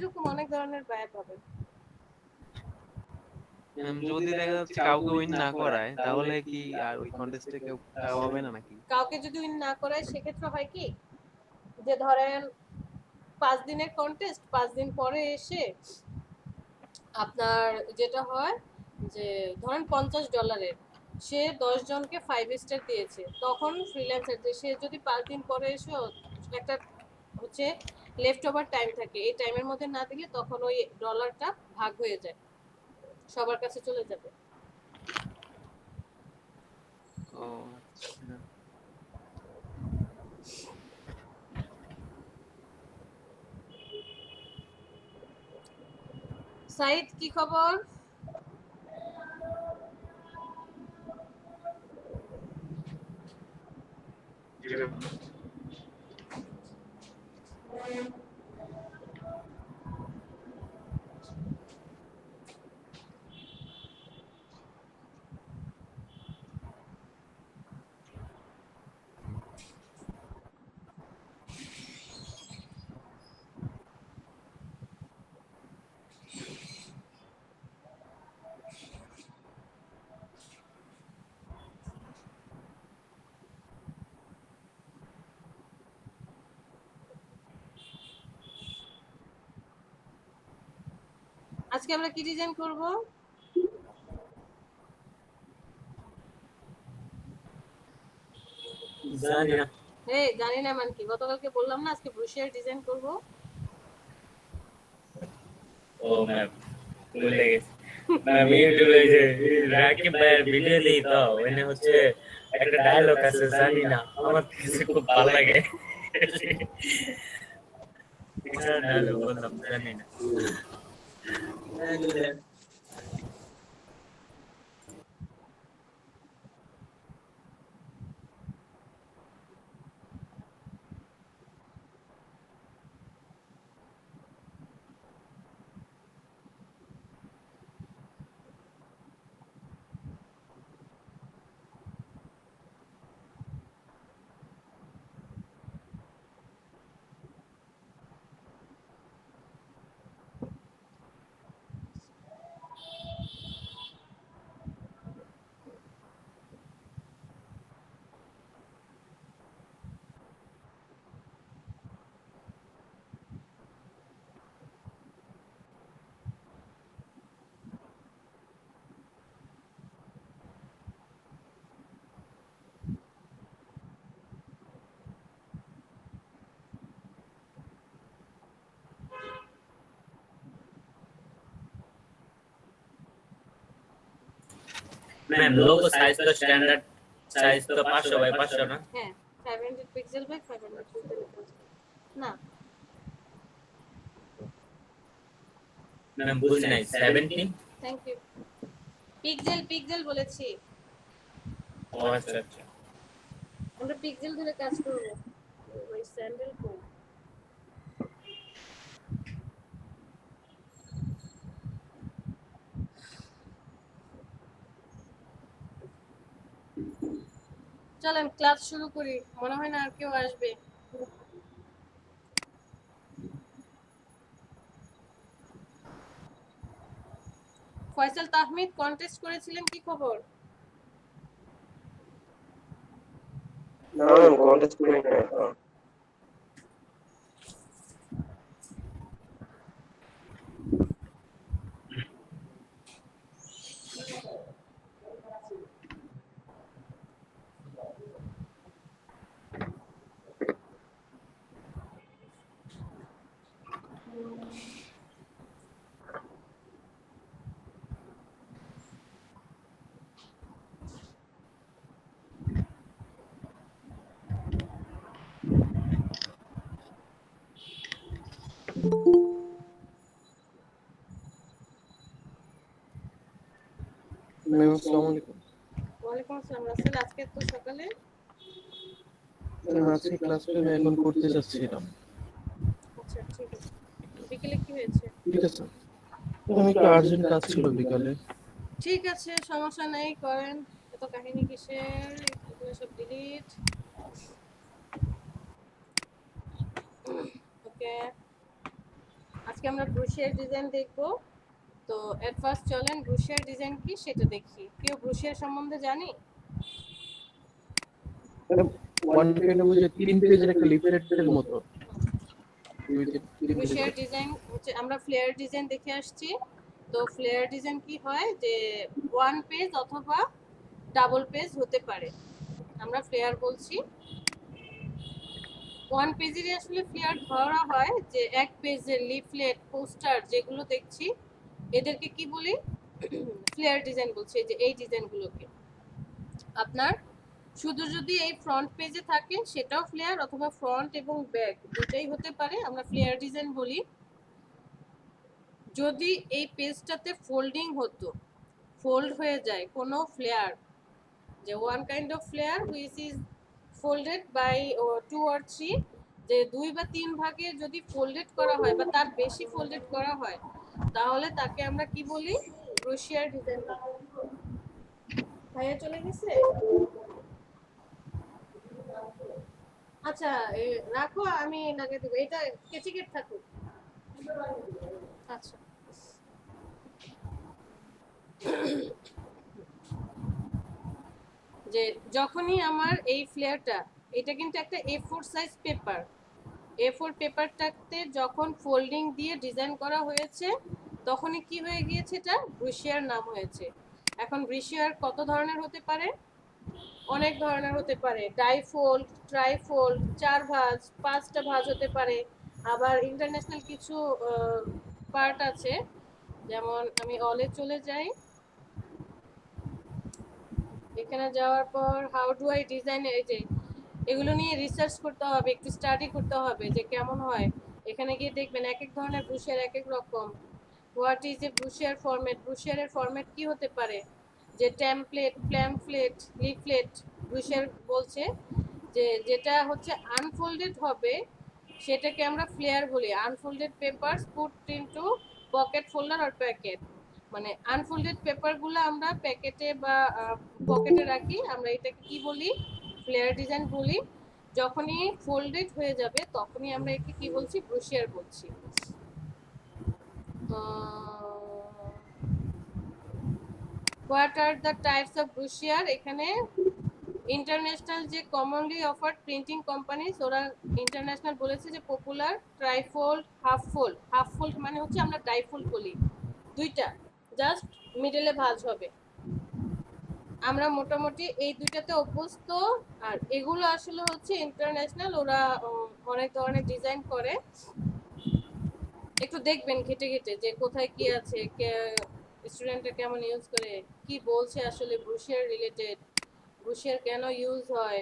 এরকম অনেক ধরনের ব্যয় পাবেন। যদি দেখা যাচ্ছে কাউকে উইন না করায় তাহলে কি আর ওই কন্টেস্টে কেউ টাকা পাবে না নাকি? কাউকে যদি উইন না করায় সেক্ষেত্রে হয় কি যে ধরেন 5 দিনের কন্টেস্ট, 5 দিন পরে এসে আপনার যেটা হয় যে ধরেন $50 সে 10 জনকে 5 স্টার দিয়েছে, তখন ফ্রিল্যান্সার যে সে যদি 5 দিন পরে এসে একটা হচ্ছে লেফট ওভার টাইম থাকে, এই টাইমের মধ্যে না দিলে তখন ওই ডলারটা ভাগ হয়ে যায়, সবার কাছে চলে যাবে। ও আচ্ছা। সাইদ কি খবর? আজকে আমরা কি ডিজাইন করব? জানি না। জানি না মানে কি? গতকালকে বললাম না আজকে ব্রুশিয়ার ডিজাইন করব। ও ম্যাম, ভুলে গেছি ম্যাম। ইউটিউবে যে রাকিব ভাইয়ের ভিডিও দিই তো ওখানে হচ্ছে একটা ডায়লগ আছে, জানি না, আমার কাছে খুব ভালো লাগে। ডায়লগ বললাম, জানি না। ম্যাম লোগো সাইজ তো স্ট্যান্ডার্ড সাইজ তো 500 বাই 500 না? হ্যাঁ, 500 পিক্সেল বাই 500 পিক্সেল না। ম্যাম বুঝি নাই, 70? Thank you. পিক্সেল বলেছি। ও আচ্ছা আচ্ছা। আমরা পিক্সেল ধরে কাজ করব। ওই স্যান্ডেল কো চলেন ক্লাস শুরু করি, মনে হয় না আর কেউ আসবে। ফয়সাল তাহমিদ কন্টেস্ট করেছিলেন, কি খবর? না ম্যাম, কন্টেস্ট করি না এখন। ম্যাম আসসালামু আলাইকুম। ওয়ালাইকুম আসসালাম রাসেল, আজকে তো সকালে? আজকে ক্লাসটা আমি এখন করতে যাচ্ছিলাম। আচ্ছা ঠিক আছে, বিকেলে কি হয়েছে? ঠিক আছে, আমি একটু আর্জেন্ট কাজ ছিল বিকালে। ঠিক আছে, সমস্যা নেই, করেন। এত কাহিনী কিসের? এগুলো সব ডিলিট। ওকে, আজকে আমরা ব্রুশিয়ার ডিজাইন দেখব। তো এট ফার্স্ট চলেন ব্রুশিয়ার ডিজাইন কি সেটা দেখি। কেউ ব্রুশিয়ার সম্বন্ধে জানি? মানে ওয়ান কাইন্ড অফ যে 3 পেজের একটা লিফলেটের মতো। ব্রুশিয়ার ডিজাইন হচ্ছে আমরা ফ্লেয়ার ডিজাইন দেখে আসছি। তো ফ্লেয়ার ডিজাইন কি হয় যে ওয়ান পেজ অথবা ডাবল পেজ হতে পারে, আমরা ফ্লেয়ার বলছি। ওয়ান পেজেরই আসলে ফ্লেয়ার ধরা হয়, যে এক পেজের লিফলেট পোস্টার যেগুলো দেখছি এদেরকে কি বলি? ফ্লেয়ার ডিজাইন বলছি। যে এই ডিজাইনগুলোকে আপনার শুধু যদি এই ফ্রন্ট পেজে থাকে সেটাও ফ্লেয়ার, অথবা ফ্রন্ট এবং ব্যাক দুটাই হতে পারে, আমরা ফ্লেয়ার ডিজাইন বলি। যদি এই পেজটাতে ফোল্ডিং হতো, ফোল্ড হয়ে যায় কোনো ফ্লেয়ার, যে one kind of flyer which is folded by 2 or 3, যে 2 বা 3 ভাগে যদি ফোল্ডেড করা হয় বা তার বেশি ফোল্ডেড করা হয়, তাহলে তাকে আমরা কি বলি? Brochure design. ভাইয়া চলে গেছে? আচ্ছা রাখো, আমি লাগিয়ে দেবো। এটা কেচিকেট থাকুক। আচ্ছা, যে যখনই আমার এই ফ্লেয়ারটা, এটা কিন্তু একটা A4 সাইজ পেপার, A4 পেপারটাতে যখন ফোল্ডিং দিয়ে ডিজাইন করা হয়েছে তখনই কি হয়ে গিয়েছে? এটা ব্রুশিয়ার নাম হয়েছে। এখন ব্রুশিয়ার কত ধরনের হতে পারে? অনেক ধরনের হতে পারে। ডাইফোল্ড, ট্রাইফোল্ড, 4 ভাঁজ, 5টা ভাঁজ হতে পারে। আবার ইন্টারন্যাশনাল কিছু পার্ট আছে, যেমন আমি অলে চলে যাই। এখানে যাওয়ার পর হাউ ডু আই ডিজাইন, এই যে এগুলো নিয়ে রিসার্চ করতে হবে, একটু স্টাডি করতে হবে যে কেমন হয়। এখানে গিয়ে দেখবেন এক এক ধরনের ব্রুশিয়ার এক এক রকম। What is a brochure format? ব্রুশিয়ারের ফরম্যাট কি হতে পারে? যে টেমপ্লেট, প্ল্যামফ্লেট, লিফলেট ব্রুশিয়ার বলছে। যে যেটা হচ্ছে আনফোল্ডেড হবে সেটাকে আমরা ফ্লেয়ার বলি। Unfolded papers put into pocket, folder আর প্যাকেট। মানে আনফোল্ডেড পেপারগুলো আমরা প্যাকেটে বা পকেটে রাখি, আমরা এটাকে কি বলি? ফ্লেয়ার ডিজাইন বলি। যখনই ফোল্ডেড হয়ে যাবে তখনই আমরা একে কি বলছি? ব্রুশিয়ার বলছি। What are the types of brochure? এখানে ইন্টারন্যাশনাল যে কমনলি অফার্ড প্রিন্টিং কোম্পানিজ, ওরা ইন্টারন্যাশনাল বলেছে যে popular trifold, half fold. Half fold মানে হচ্ছে আমরা ডাইফোল্ড বলি, দুইটা জাস্ট মিডলে ভাঁজ হবে। আমরা মোটামুটি এই দুইটাতে অভ্যস্ত। আর এগুলো আসলে হচ্ছে ইন্টারন্যাশনাল, ওরা অনেক ধরনের ডিজাইন করে। একটু দেখবেন ঘেটে ঘেটে যে কোথায় কি আছে, স্টুডেন্টরা কেমন ইউজ করে, কি বলছে আসলে ব্রুশিয়ার রিলেটেড, ব্রুশিয়ার কেন ইউজ হয়,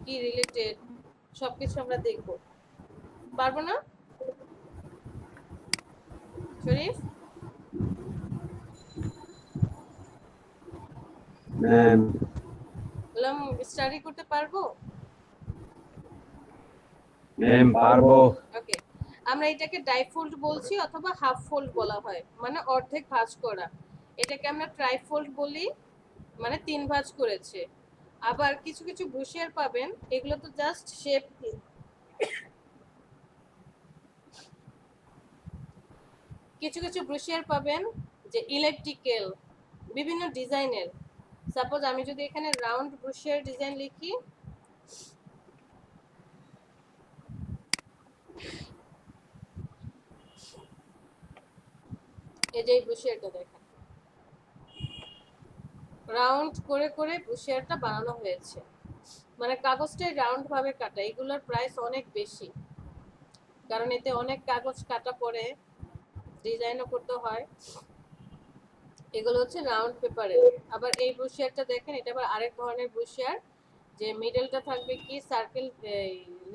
কি রিলেটেড, সবকিছু আমরা দেখব। পারবো না শরীফ? বললাম স্টাডি করতে পারবো? পারবো। ওকে, আমরা এটাকে ডাইফোল্ড বলছি অথবা হাফ ফোল্ড বলা হয়, মানে অর্ধেক ভাঁজ করা। এটাকে আমরা ট্রাইফোল্ড বলি, মানে 3 ভাঁজ করেছে। আবার কিছু কিছু ব্রুশিয়ার পাবেন, এগুলো তো জাস্ট শেপ। কিছু কিছু ব্রুশিয়ার পাবেন যে ইলেকট্রিক্যাল বিভিন্ন ডিজাইনের। সাপোজ আমি যদি এখানে রাউন্ড ব্রুশিয়ার ডিজাইন লিখি, এই যে ব্রুশিয়ারটা দেখেন, রাউন্ড করে করে ব্রুশিয়ারটা বানানো হয়েছে, মানে কাগজটাই রাউন্ড ভাবে কাটা। এগুলোর প্রাইস অনেক বেশি, কারণ এতে অনেক কাগজ কাটা পড়ে, ডিজাইনও করতে হয়। এগুলো হচ্ছে রাউন্ড পেপারে। আবার এই ব্রুশিয়ারটা দেখেন, এটা আবার আরেক ধরনের ব্রুশিয়ার, যে মিডলটা থাকবে কি সার্কেল,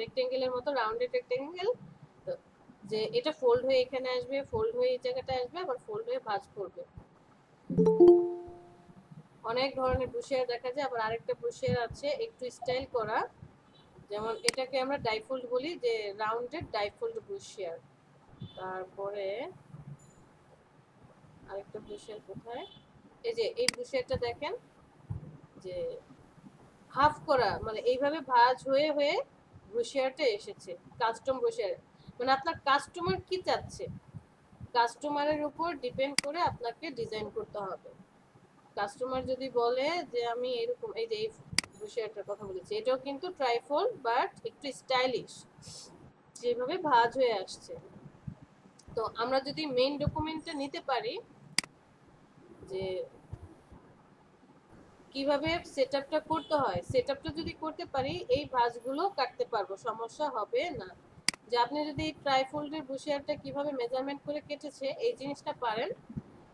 রেক্টেঙ্গেলের মতো, রাউন্ডেড রেক্টেঙ্গেল। যে এটা ফোল্ড হয়ে এখানে আসবে, ফোল্ড হয়ে এই জায়গাটা আসবে, আবার ফোল্ড হয়ে ভাঁজ করবে। অনেক ধরনের ব্রুশিয়ার দেখা যায়। আবার আরেকটা ব্রুশিয়ার আছে একটু স্টাইল করা, যেমন এটাকে আমরা ডাইফোল্ড বলি, যে রাউন্ডেড ডাইফোল্ড ব্রুশিয়ার। তারপরে আরেকটা ব্রুশিয়ার কোথায়? এই যে এই ব্রুশিয়ারটা দেখেন, যে হাফ করা, মানে এইভাবে ভাঁজ হয়ে হয়ে ব্রুশিয়ারটা এসেছে, কাস্টম ব্রুশিয়ার। মানে আপনার কাস্টমার কি চাচ্ছে, কাস্টমারের উপর ডিপেন্ড করে আপনাকে ডিজাইন করতে হবে। কাস্টমার যদি বলে যে আমি এরকম, এই যে এই বুশিয়ারটার কথা বলেছি, এটাও কিন্তু ট্রাইফোল্ড বাট একটু স্টাইলিশ, যেভাবে ভাঁজ হয়ে আসছে। তো আমরা যদি মেইন ডকুমেন্টটা নিতে পারি যে কিভাবে সেটআপটা করতে হয়, সেটআপটা যদি করতে পারি এই ভাঁজগুলো কাটতে পারবো, সমস্যা হবে না। যে আপনি যদি ট্রাইফোল্ডের বুশিয়ারটা কিভাবে মেজারমেন্ট করে কেটেছে এই জিনিসটা পারেন,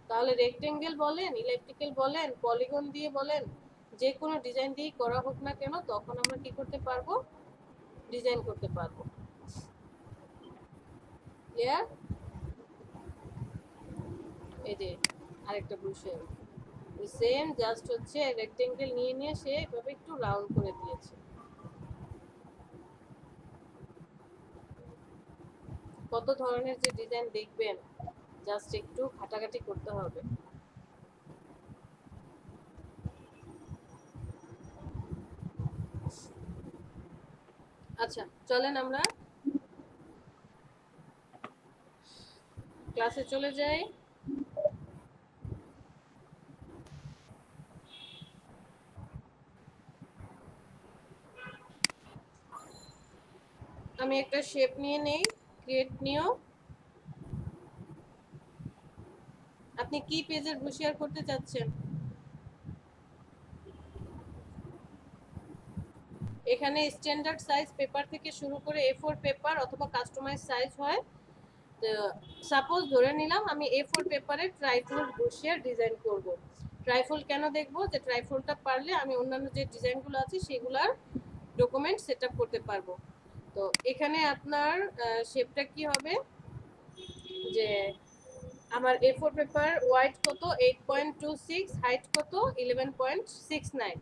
তাহলে রেক্টেঙ্গেল বলেন, ইলেকট্রিক্যাল বলেন, পলিগন দিয়ে বলেন, যে কোনো ডিজাইন দিয়েই করা হোক না কেন, তখন আমরা কি করতে পারবো, ডিজাইন করতে পারবো। ক্লিয়ার? এই যে আরেকটা বুশিয়ার সেম, জাস্ট হচ্ছে রেক্টেঙ্গেল নিয়ে নিয়ে সে এভাবে একটু রাউন্ড করে দিয়েছে। কত ধরনের যে ডিজাইন দেখবেন, জাস্ট একটু ঘাটাঘাটি করতে হবে। আচ্ছা চলেন আমরা ক্লাসে চলে যাই। আমি একটা শেপ নিয়ে নেই, ক্রিয়েট নিও। আপনি কি পেজের বুশিয়ার করতে চাচ্ছেন? এখানে স্ট্যান্ডার্ড সাইজ পেপার থেকে শুরু করে A4 পেপার অথবা কাস্টমাইজ সাইজ হয়। সাপোজ ধরে নিলাম আমি A4 পেপারে ট্রাইফোল্ড বুশিয়ার ডিজাইন করব। ট্রাইফোল্ড কেন দেখব, যে ট্রাইফোল্ডটা পারলে আমি অন্যান্য যে ডিজাইনগুলো আছে সেগুলোর ডকুমেন্ট সেটআপ করতে পারবো। তো এখানে আপনার শেপটা কি হবে, যে আমার A4 পেপার ওয়াইড কত 8.26, হাইট কত 11.69।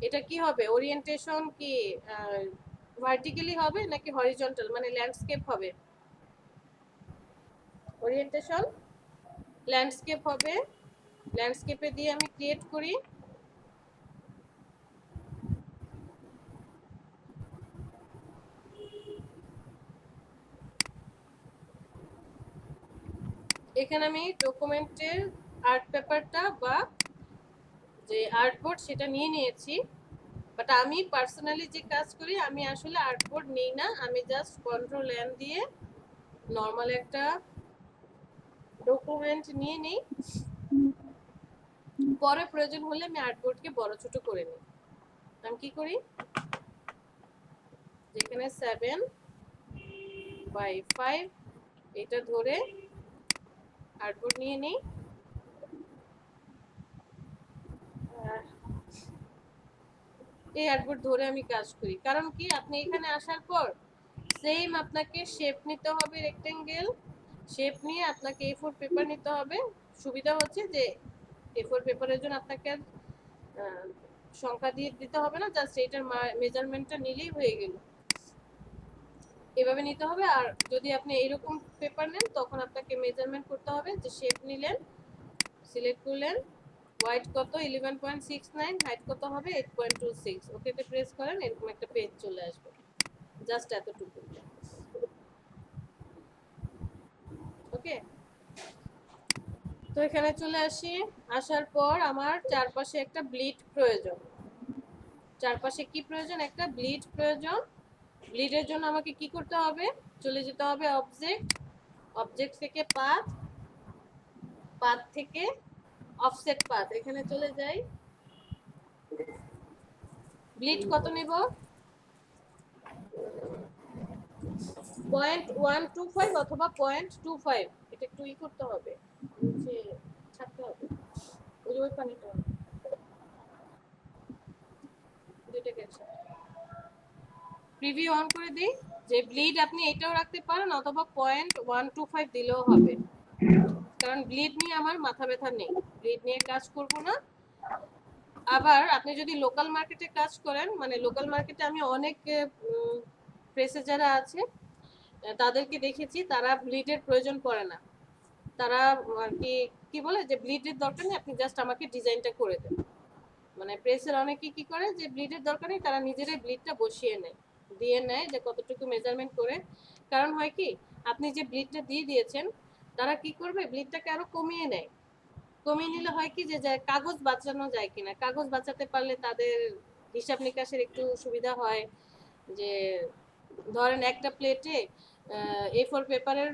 এটা কি হবে, ওরিয়েন্টেশন কি ভার্টিক্যালি হবে নাকি হরিজন্টাল, মানে ল্যান্ডস্কেপ হবে? ওরিয়েন্টেশন ল্যান্ডস্কেপ হবে। ল্যান্ডস্কেপে দিয়ে আমি ক্রিয়েট করি। এখানে আমি ডকুমেন্টের আর্ট পেপারটা বা যে আর্টবোর্ড সেটা নিয়ে নিয়েছি, বাট আমি পার্সোনালি যে কাজ করি আমি আসলে আর্টবোর্ড নিই না, আমি জাস্ট কন্ট্রোল এন দিয়ে নর্মাল একটা ডকুমেন্ট নিয়ে নিই। পরে প্রয়োজন হলে আমি আর্টবোর্ডকে বড় ছোট করে নিই। আমি কি করি, যেখানে 7/5 এটা ধরে আর্টবোর্ড নিয়ে নিই। এই আর্টবোর্ড ধরে আমি কাজ করি, কারণ কি আপনি এখানে আসার পর সেম আপনাকে শেপ নিতে হবে, রেক্টেঙ্গেল শেপ নিয়ে আপনাকে A4 পেপার নিতে হবে। সুবিধা হচ্ছে যে A4 পেপারের জন্য আপনাকে সংখ্যা দিয়ে দিতে হবে না, জাস্ট এটার মেজারমেন্টটা নিলেই হয়ে গেল। এভাবে নিতে হবে। আর যদি আপনি এইরকম পেপার নেন তখন আপনাকে মেজারমেন্ট করতে হবে, যে শেপ নিলেন, সিলেক্ট করলেন, ওয়াইড কত 11.69, হাইট কত হবে 8.26, ওকেতে প্রেস করেন, এরকম একটা পেজ চলে আসবে। জাস্ট এতটুকু। ওকে, তো এখানে চলে আসি। আসার পর আমার চারপাশে একটা ব্লিড প্রয়োজন। চারপাশে কি প্রয়োজন, একটা ব্লিড প্রয়োজন। ব্লিডের জন্য আমাকে কি করতে হবে, চলে যেতে হবে অবজেক্ট, অবজেক্ট থেকে পাথ, পাথ থেকে অফসেট পাথ, এখানে চলে যাই। ব্লিড কত নেব, 0.125 অথবা 0.25, এটা একটু করতে হবে, যে ছাড়তে হবে, ওই পানিটা দুইটাকে প্রিভিউ অন করে দিই। যে ব্লিড আপনি এটাও রাখতে পারেন অথবা 0.125 দিলেও হবে, কারণ ব্লিড নিয়ে আমার মাথা ব্যথা নেই, ব্লিড নিয়ে কাজ করব না। আবার আপনি যদি লোকাল মার্কেটে কাজ করেন, মানে লোকাল মার্কেটে আমি অনেক প্রেসে যারা আছে তাদেরকে দেখেছি, তারা ব্লিডের প্রয়োজন পড়ে না। তারা আর কি বলে যে ব্লিডের দরকার নেই, আপনি জাস্ট আমাকে ডিজাইনটা করে দেন। মানে প্রেসের অনেকে কি করে যে ব্লিডের দরকার নেই, তারা নিজেরাই ব্লিডটা বসিয়ে নেয়, দিয়ে নেয় যে কতটুকু মেজারমেন্ট করে। কারণ হয় কি আপনি যে ব্লিডটা দিয়ে দিয়েছেন তারা কি করবে, ব্লিডটাকে আরো কমিয়ে নেয়। কমিয়ে নিলে হয় কি যে কাগজ বাঁচানো যায় কিনা, কাগজ বাঁচাতে পারলে তাদের হিসাব নিকাশের একটু সুবিধা হয়। যে ধরেন একটা প্লেটে A4 পেপারের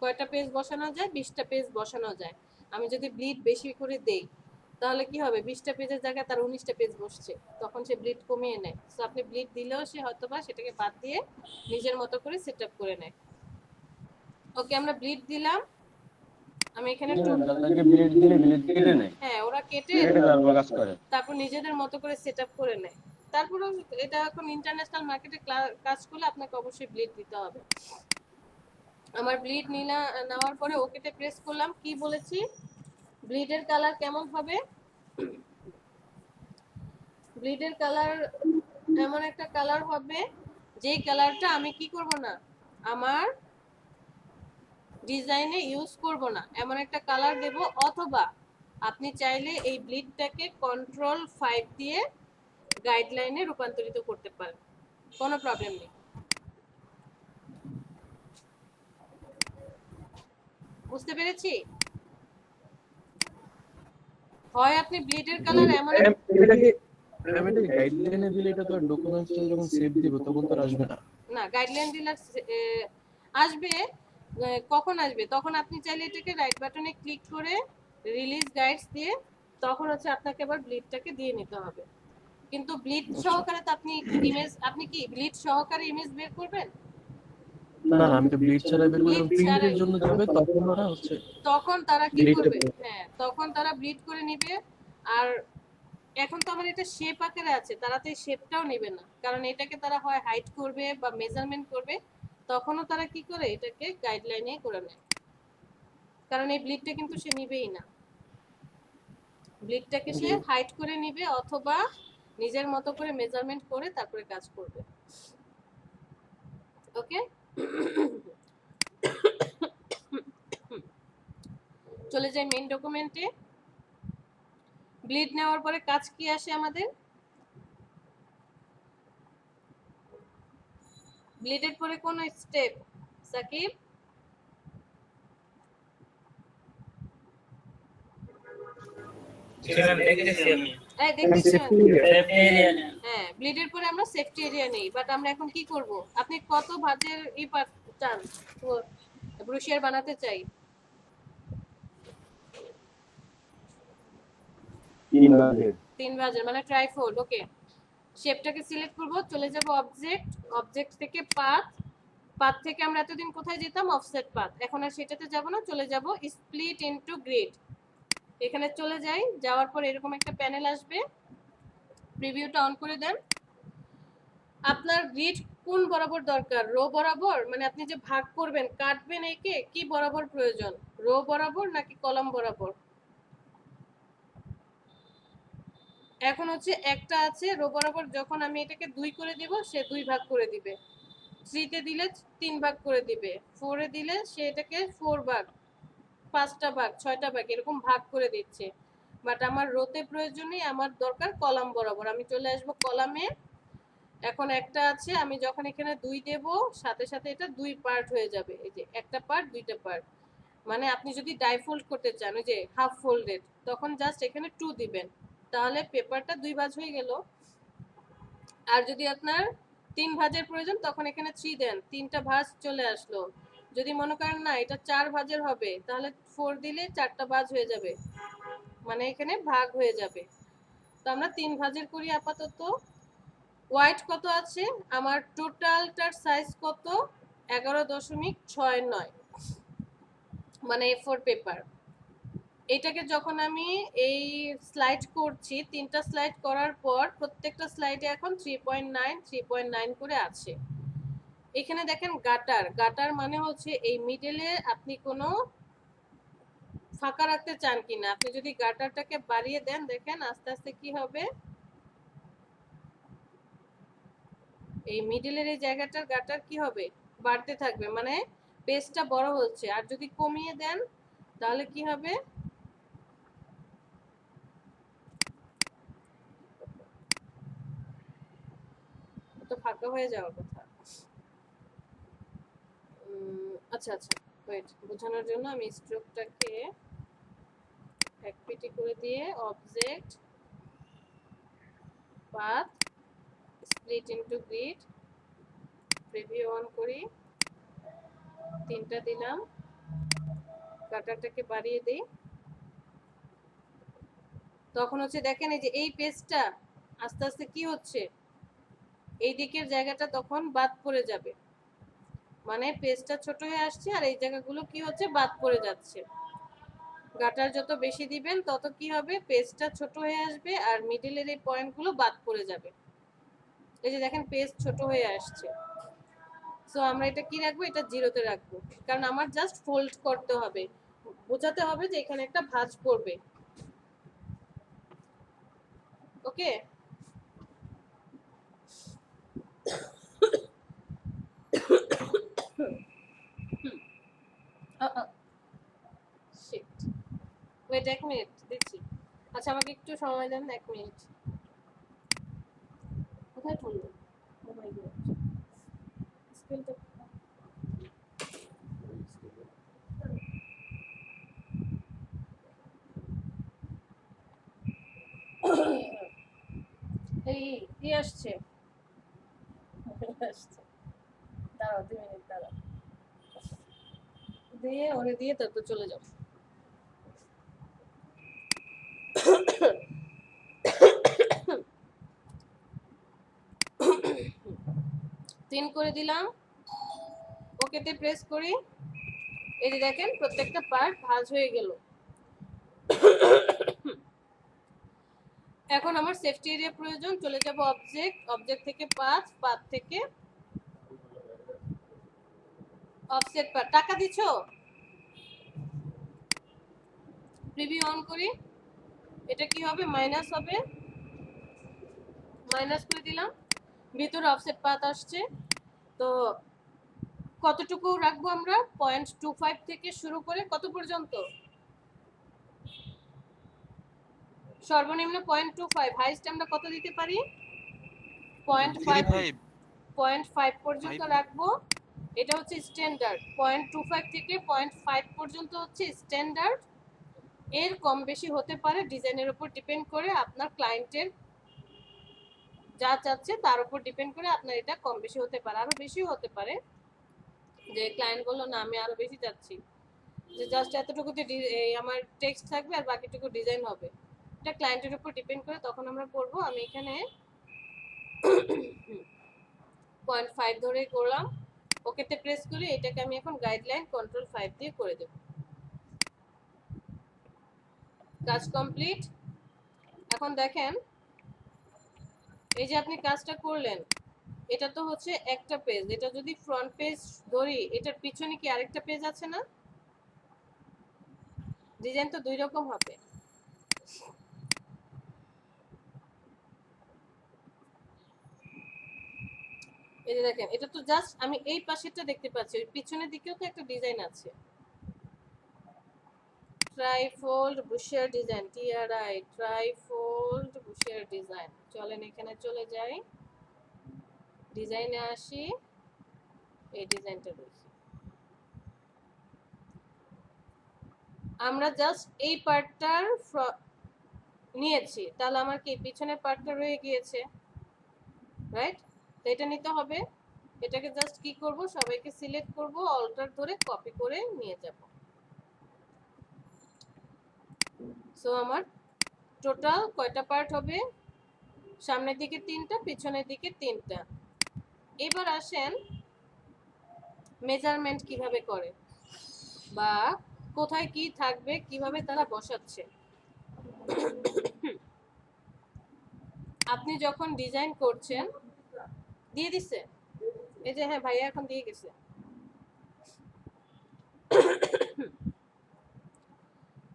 কয়টা পেজ বসানো যায়, 20টা পেজ বসানো যায়। আমি যদি ব্লিড বেশি করে দেই তাহলে কি হবে, 20টা পেজের জায়গায় তার 19টা পেজ বসছে, তখন সে ব্লিড কমিয়ে নেয়। তো আপনি ব্লিড দিলেও সে হয়তোবা সেটাকে বাদ দিয়ে নিজের মতো করে সেট আপ করে নেয়। ওকে, আমরা ব্লিড দিলাম। আমি এখানে তাদেরকে ব্লেড দিলে ব্লেড কেটে নেয়, হ্যাঁ, ওরা কেটে কেটে তারপর কাজ করে। তারপর নিজেদের মতো করে সেট আপ করে নেয়। তারপরেও এটা এখন ইন্টারন্যাশনাল মার্কেটে কাজ করলে আপনাকে অবশ্যই ব্লিড দিতে হবে। আমার ব্লিড নেওয়ার পরে ওকেতে প্রেস করলাম। কি বলেছি, ব্লিডের কালার কেমন হবে, ব্লিডের কালার এমন একটা কালার হবে যেই কালারটা আমি কি করব না, আমার ডিজাইনে ইউজ করব না, এমন একটা কালার দেব। অথবা আপনি চাইলে এই ব্লিডটাকে কন্ট্রোল 5 দিয়ে গাইডলাইনে রূপান্তরিত করতে পারেন, কোনো প্রবলেম নেই। বুঝতে পেরেছি? হয় আপনি ব্লিডের কালার এমন এটাকে আমি এটা গাইডলাইনে দিলে এটা তো ডকুমেন্টসটা যখন সেভ দিব তখন তো আর আসবে না। না, গাইডলাইন দিলে আসবে। কখন আসবে, তখন আপনি চাইলে এটাকে রাইট বাটনে ক্লিক করে রিলিজ গাইডস দিয়ে তখন হচ্ছে আপনাকে আবার ব্লিডটাকে দিয়ে নিতে হবে। কিন্তু ব্লিড সহকারে তো আপনি কি ব্লিড সহকারে ইমেজ বের করবেন? না না, আমি তো ব্লিড ছাড়া বের করলাম, ব্লিড প্রিন্টের ছাড়াই জন্য যাবে তখন ওরা হচ্ছে তখন তারা কি ব্লিডটা করবে, হ্যাঁ তখন তারা ব্লিড করে নিবে। আর এখন তো আমার এটা শেপ আকারে আছে, তারা তো এই শেপটাও নেবে না, কারণ এটাকে তারা হয় হাইড করবে বা মেজারমেন্ট করবে। তখনও তারা কি করে, এটাকে গাইডলাইনে করে নেয়, কারণ এই ব্লিডটা কিন্তু সে নিবেই না। ব্লিডটাকে সে হাইড করে নিবে অথবা নিজের মতো করে মেজারমেন্ট করে তারপরে কাজ করবে। ওকে, চলে যাই মেইন ডকুমেন্টে। ব্লিড নেওয়ার পরে কাজ কি আসে আমাদের, ব্লিডের পরে কোন স্টেপ সাকিব? সেখানে দেখতেছি আমি এই দেখতেছেন? সেফটি এরিয়া হ্যাঁ, ব্লিডের পরে আমরা সেফটি এরিয়া নেই, বাট আমরা এখন কি করব, আপনি কত ভাঁজের চান ব্রুশিয়ার বানাতে চাই? 3 ভাগে 3 ভাঁজের মানে ট্রাইফোল্ড। ওকে, শেপটাকে সিলেক্ট করব, চলে যাব অবজেক্ট থেকে পাথ থেকে আমরা এতদিন কোথায় যেতাম, অফসেট পাথ। এখন আর সেটাতে যাব না, চলে যাব স্প্লিট ইনটু গ্রিড। এখানে চলে যাই, যাওয়ার পর এরকম একটা প্যানেল আসবে, প্রিভিউটা অন করে দেন। আপনার গ্রিড কোন বরাবর দরকার, রো বরাবর, মানে আপনি যে ভাগ করবেন কাটবেন একে, কি বরাবর প্রয়োজন, রো বরাবর নাকি কলাম বরাবর? এখন হচ্ছে একটা আছে রো বরাবর, যখন আমি এটাকে 2 করে দিব সে 2 ভাগ করে দিবে, 3 তে দিলে 3 ভাগ করে দিবে, 4 এ দিলে সে এটাকে 4 ভাগ, 5টা ভাগ, 6টা ভাগ এরকম ভাগ করে দিচ্ছে। বাট আমার রোতে প্রয়োজন নেই, আমার দরকার কলাম বরাবর। আমি চলে আসবো কলামে। এখন একটা আছে, আমি যখন এখানে 2 দেব সাথে সাথে এটা 2 পার্ট হয়ে যাবে, এই যে একটা পার্ট, দুইটা পার্ট। মানে আপনি যদি ডাইফোল্ড করতে চান, ওই যে হাফ ফোল্ডেড, তখন জাস্ট এখানে 2 দিবেন, তাহলে পেপারটা 2 ভাঁজ হয়ে গেল। আর যদি আপনার 3 ভাঁজের প্রয়োজন তখন এখানে 3 দেন, 3টা ভাঁজ চলে আসলো। যদি মনে করেন না এটা 4 ভাঁজের হবে, তাহলে 4 দিলে 4টা ভাঁজ হয়ে যাবে, মানে এখানে ভাগ হয়ে যাবে। তো আমরা 3 ভাঁজের করি আপাতত। ওয়াইড কত আছে আমার, টোটালটার সাইজ কত, 11.69, মানে A4 পেপার। এটাকে যখন আমি এই স্লাইড করছি, 3টা স্লাইড করার পর প্রত্যেকটা স্লাইডে এখন 3.9 করে আছে। এখানে দেখেন গাটার মানে হচ্ছে এই মিডলে আপনি কোনো ফাঁকা রাখতে চান কিনা। আপনি যদি গাটারটাকে বাড়িয়ে দেন, দেখেন আস্তে আস্তে কি হবে, এই মিডলের এই জায়গাটার গাটার কি হবে, বাড়তে থাকবে, মানে পেজটা বড় হচ্ছে। আর যদি কমিয়ে দেন তাহলে কি হবে, তো ফাঁকা হয়ে যাওয়ার কথা। আচ্ছা আচ্ছা, ওয়েট, বোঝানোর জন্য আমি স্ট্রোকটাকে এক পিটি করে দিয়ে object path split into grid preview on করি, 3টা দিলাম, কাটারটাকে বাড়িয়ে দিই। তখন হচ্ছে দেখেন এই যে এই পেজটা আস্তে আস্তে কি হচ্ছে, এই দিকের জায়গাটা তখন বাদ পড়ে যাবে, মানে পেজটা ছোট হয়ে আসছে আর এই জায়গাগুলো কি হচ্ছে বাদ পড়ে যাচ্ছে। গাটার যত বেশি দিবেন তত কি হবে, পেজটা ছোট হয়ে আসবে আর মিডলের এই পয়েন্টগুলো বাদ পড়ে যাবে। এই যে দেখেন পেজ ছোট হয়ে আসছে। সো আমরা এটা কি রাখবো, এটা 0-তে রাখবো, কারণ আমার জাস্ট ফোল্ড করতে হবে, বোঝাতে হবে যে এখানে একটা ভাঁজ পড়বে। ওকে, শিট, ওয়েট 1 মিনিট দিচ্ছি। আচ্ছা আমাকে একটু সময় দেন, 1 মিনিট। কোথায় পড়লো? ও মাই গড, স্কেলটা এই কি আসছে, দাঁড়াও 2 মিনিট দাঁড়াও, দিয়ে ওরে দিয়ে তারপর চলে যাও। 3 করে দিলাম, ওকেতে প্রেস করি। এই যে দেখেন প্রত্যেকটা পার্ট ভাঁজ হয়ে গেল। এখন আমার সেফটি এরিয়া প্রয়োজন, চলে যাব অবজেক্ট, অবজেক্ট থেকে পাথ, পাথ থেকে অফসেট পাথ। টাকা দিছো? প্রিভিউ অন করি, এটা কি হবে, মাইনাস হবে, মাইনাস করে দিলাম, ভিতরে অফসেট পাথ আসছে। তো কতটুকু রাখবো আমরা, 0.25 থেকে শুরু করে কত পর্যন্ত, সর্বনিম্ন 0.25, হাইস্ট আমরা কত দিতে পারি, 0.5 পর্যন্ত রাখবো। এটা হচ্ছে স্ট্যান্ডার্ড, 0.25 থেকে 0.5 পর্যন্ত হচ্ছে স্ট্যান্ডার্ড। এর কম বেশি হতে পারে, ডিজাইনের উপর ডিপেন্ড করে, আপনার ক্লায়েন্টের যা চাচ্ছে তার উপর ডিপেন্ড করে আপনার এটা কম বেশি হতে পারে, আরো বেশিও হতে পারে। যে ক্লায়েন্ট বললো না আমি আরো বেশি চাচ্ছি, যে জাস্ট এতটুকুতে আমার টেক্সট থাকবে আর বাকিটুকু ডিজাইন হবে, এটা ক্লায়েন্টের উপর ডিপেন্ড করে, তখন আমরা করব। আমি এখানে 0.5 ধরে করলাম, ওকেতে প্রেস করি। এটাকে আমি এখন গাইডলাইন কন্ট্রোল 5 দিয়ে করে দেব। কাজ কমপ্লিট। এখন দেখেন এই যে আপনি কাজটা করলেন, এটা তো হচ্ছে একটা পেজ, এটা যদি ফ্রন্ট পেজ ধরি, এটার পিছনে কি আরেকটা পেজ আছে না, ডিজাইন তো 2 রকম হবে। এই যে দেখেন এটা তো জাস্ট আমি এই পাশেরটা দেখতে পাচ্ছি, ওই পিছনের দিকেও তো একটা ডিজাইন আছে, ট্রাইফোল্ড বুশের ডিজাইন, টিআরআই ট্রাইফোল্ড বুশের ডিজাইন। চলেন এখানে চলে যাই, ডিজাইনে আসি, এই ডিজাইনটা দেখি। আমরা জাস্ট এই পার্টটার নিয়েছি, তাহলে আমার কি পিছনের পার্টটা রয়ে গিয়েছে, রাইট? তো এটা নিতে হবে, এটাকে জাস্ট কি করব, সবাইকে সিলেক্ট করব, অল্টার ধরে কপি করে নিয়ে যাব। সো আমার টোটাল কয়টা পার্ট হবে, সামনের দিকে 3টা, পিছনের দিকে 3টা। এবার আসেন মেজারমেন্ট কিভাবে করে বা কোথায় কি থাকবে, কিভাবে তারা বসাচ্ছে। আপনি যখন ডিজাইন করছেন, দিয়ে দিছে, এই যে হ্যাঁ ভাইয়া এখন দিয়ে গেছে।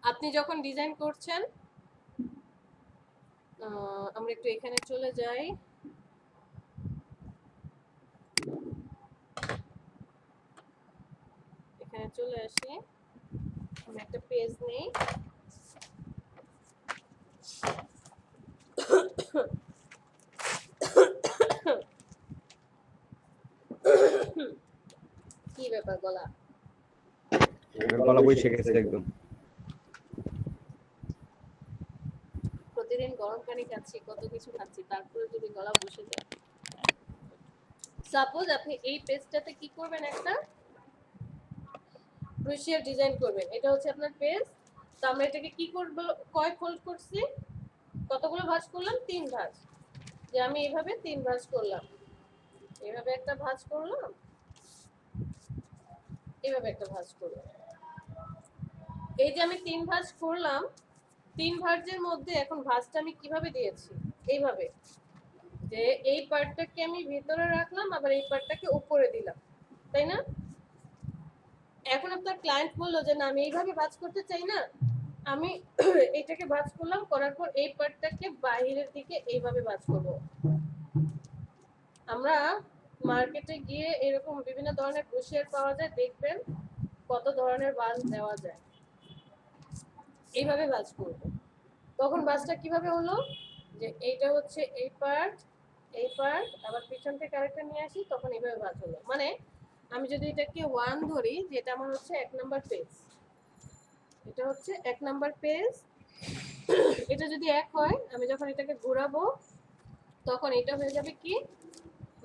আপনি যখন ডিজাইন করছেন, আমরা একটু এখানে চলে যাই, এখানে চলে আসি, আমি একটা পেজ নেই, কি ব্যাপার গলা? গলা বসে গেছে একদম। প্রতিদিন গরম পানি খাচ্ছি, কত কিছু খাচ্ছি, তারপরে যদি গলা বসে যায়। সাপোজ আপনি এই পেজটাতে কি করবেন, একটা ক্রুশিয়াল ডিজাইন করবেন। এটা হচ্ছে আপনার পেজ। তো আমরা এটাকে কি করব, কয় ফোল্ড করছি, কতগুলো ভাঁজ করলাম, 3 ভাঁজ। যে আমি এইভাবে 3 ভাঁজ করলাম, এইভাবে একটা ভাঁজ করলাম, এইভাবে একটা ভাঁজ করলাম। এই যে আমি 3 ভাঁজ করলাম, 3 ভাঁজের মধ্যে এখন ভাঁজটা আমি কিভাবে দিয়েছি, এইভাবে যে এই পার্টটাকে আমি ভিতরে রাখলাম, আবার এই পার্টটাকে উপরে দিলাম, তাই না? এখন আপনার ক্লায়েন্ট বললো যে না আমি এইভাবে ভাঁজ করতে চাই না, আমি এইটাকে ভাঁজ করলাম, করার পর এই পার্টটাকে বাইরের দিকে এইভাবে ভাঁজ করব। আমরা মার্কেটে গিয়ে এরকম বিভিন্ন ধরনের ক্রোশিয়ার পাওয়া যায়, দেখবেন কত ধরনের ভাঁজ দেওয়া যায়। এইভাবে ভাঁজ করব। তখন ভাঁজটা কিভাবে হলো, যে এইটা হচ্ছে এই পার্ট, এই পার্ট, আবার পিছন থেকে আরেকটা নিয়ে আসি, তখন এইভাবে ভাঁজ হলো। মানে আমি যদি এটাকে 1 ধরি, যে এটা আমার হচ্ছে 1 নাম্বার পেজ, এটা হচ্ছে 1 নাম্বার পেজ। এটা যদি 1 হয়, আমি যখন এটাকে ঘোরাবো তখন এটা হয়ে যাবে কি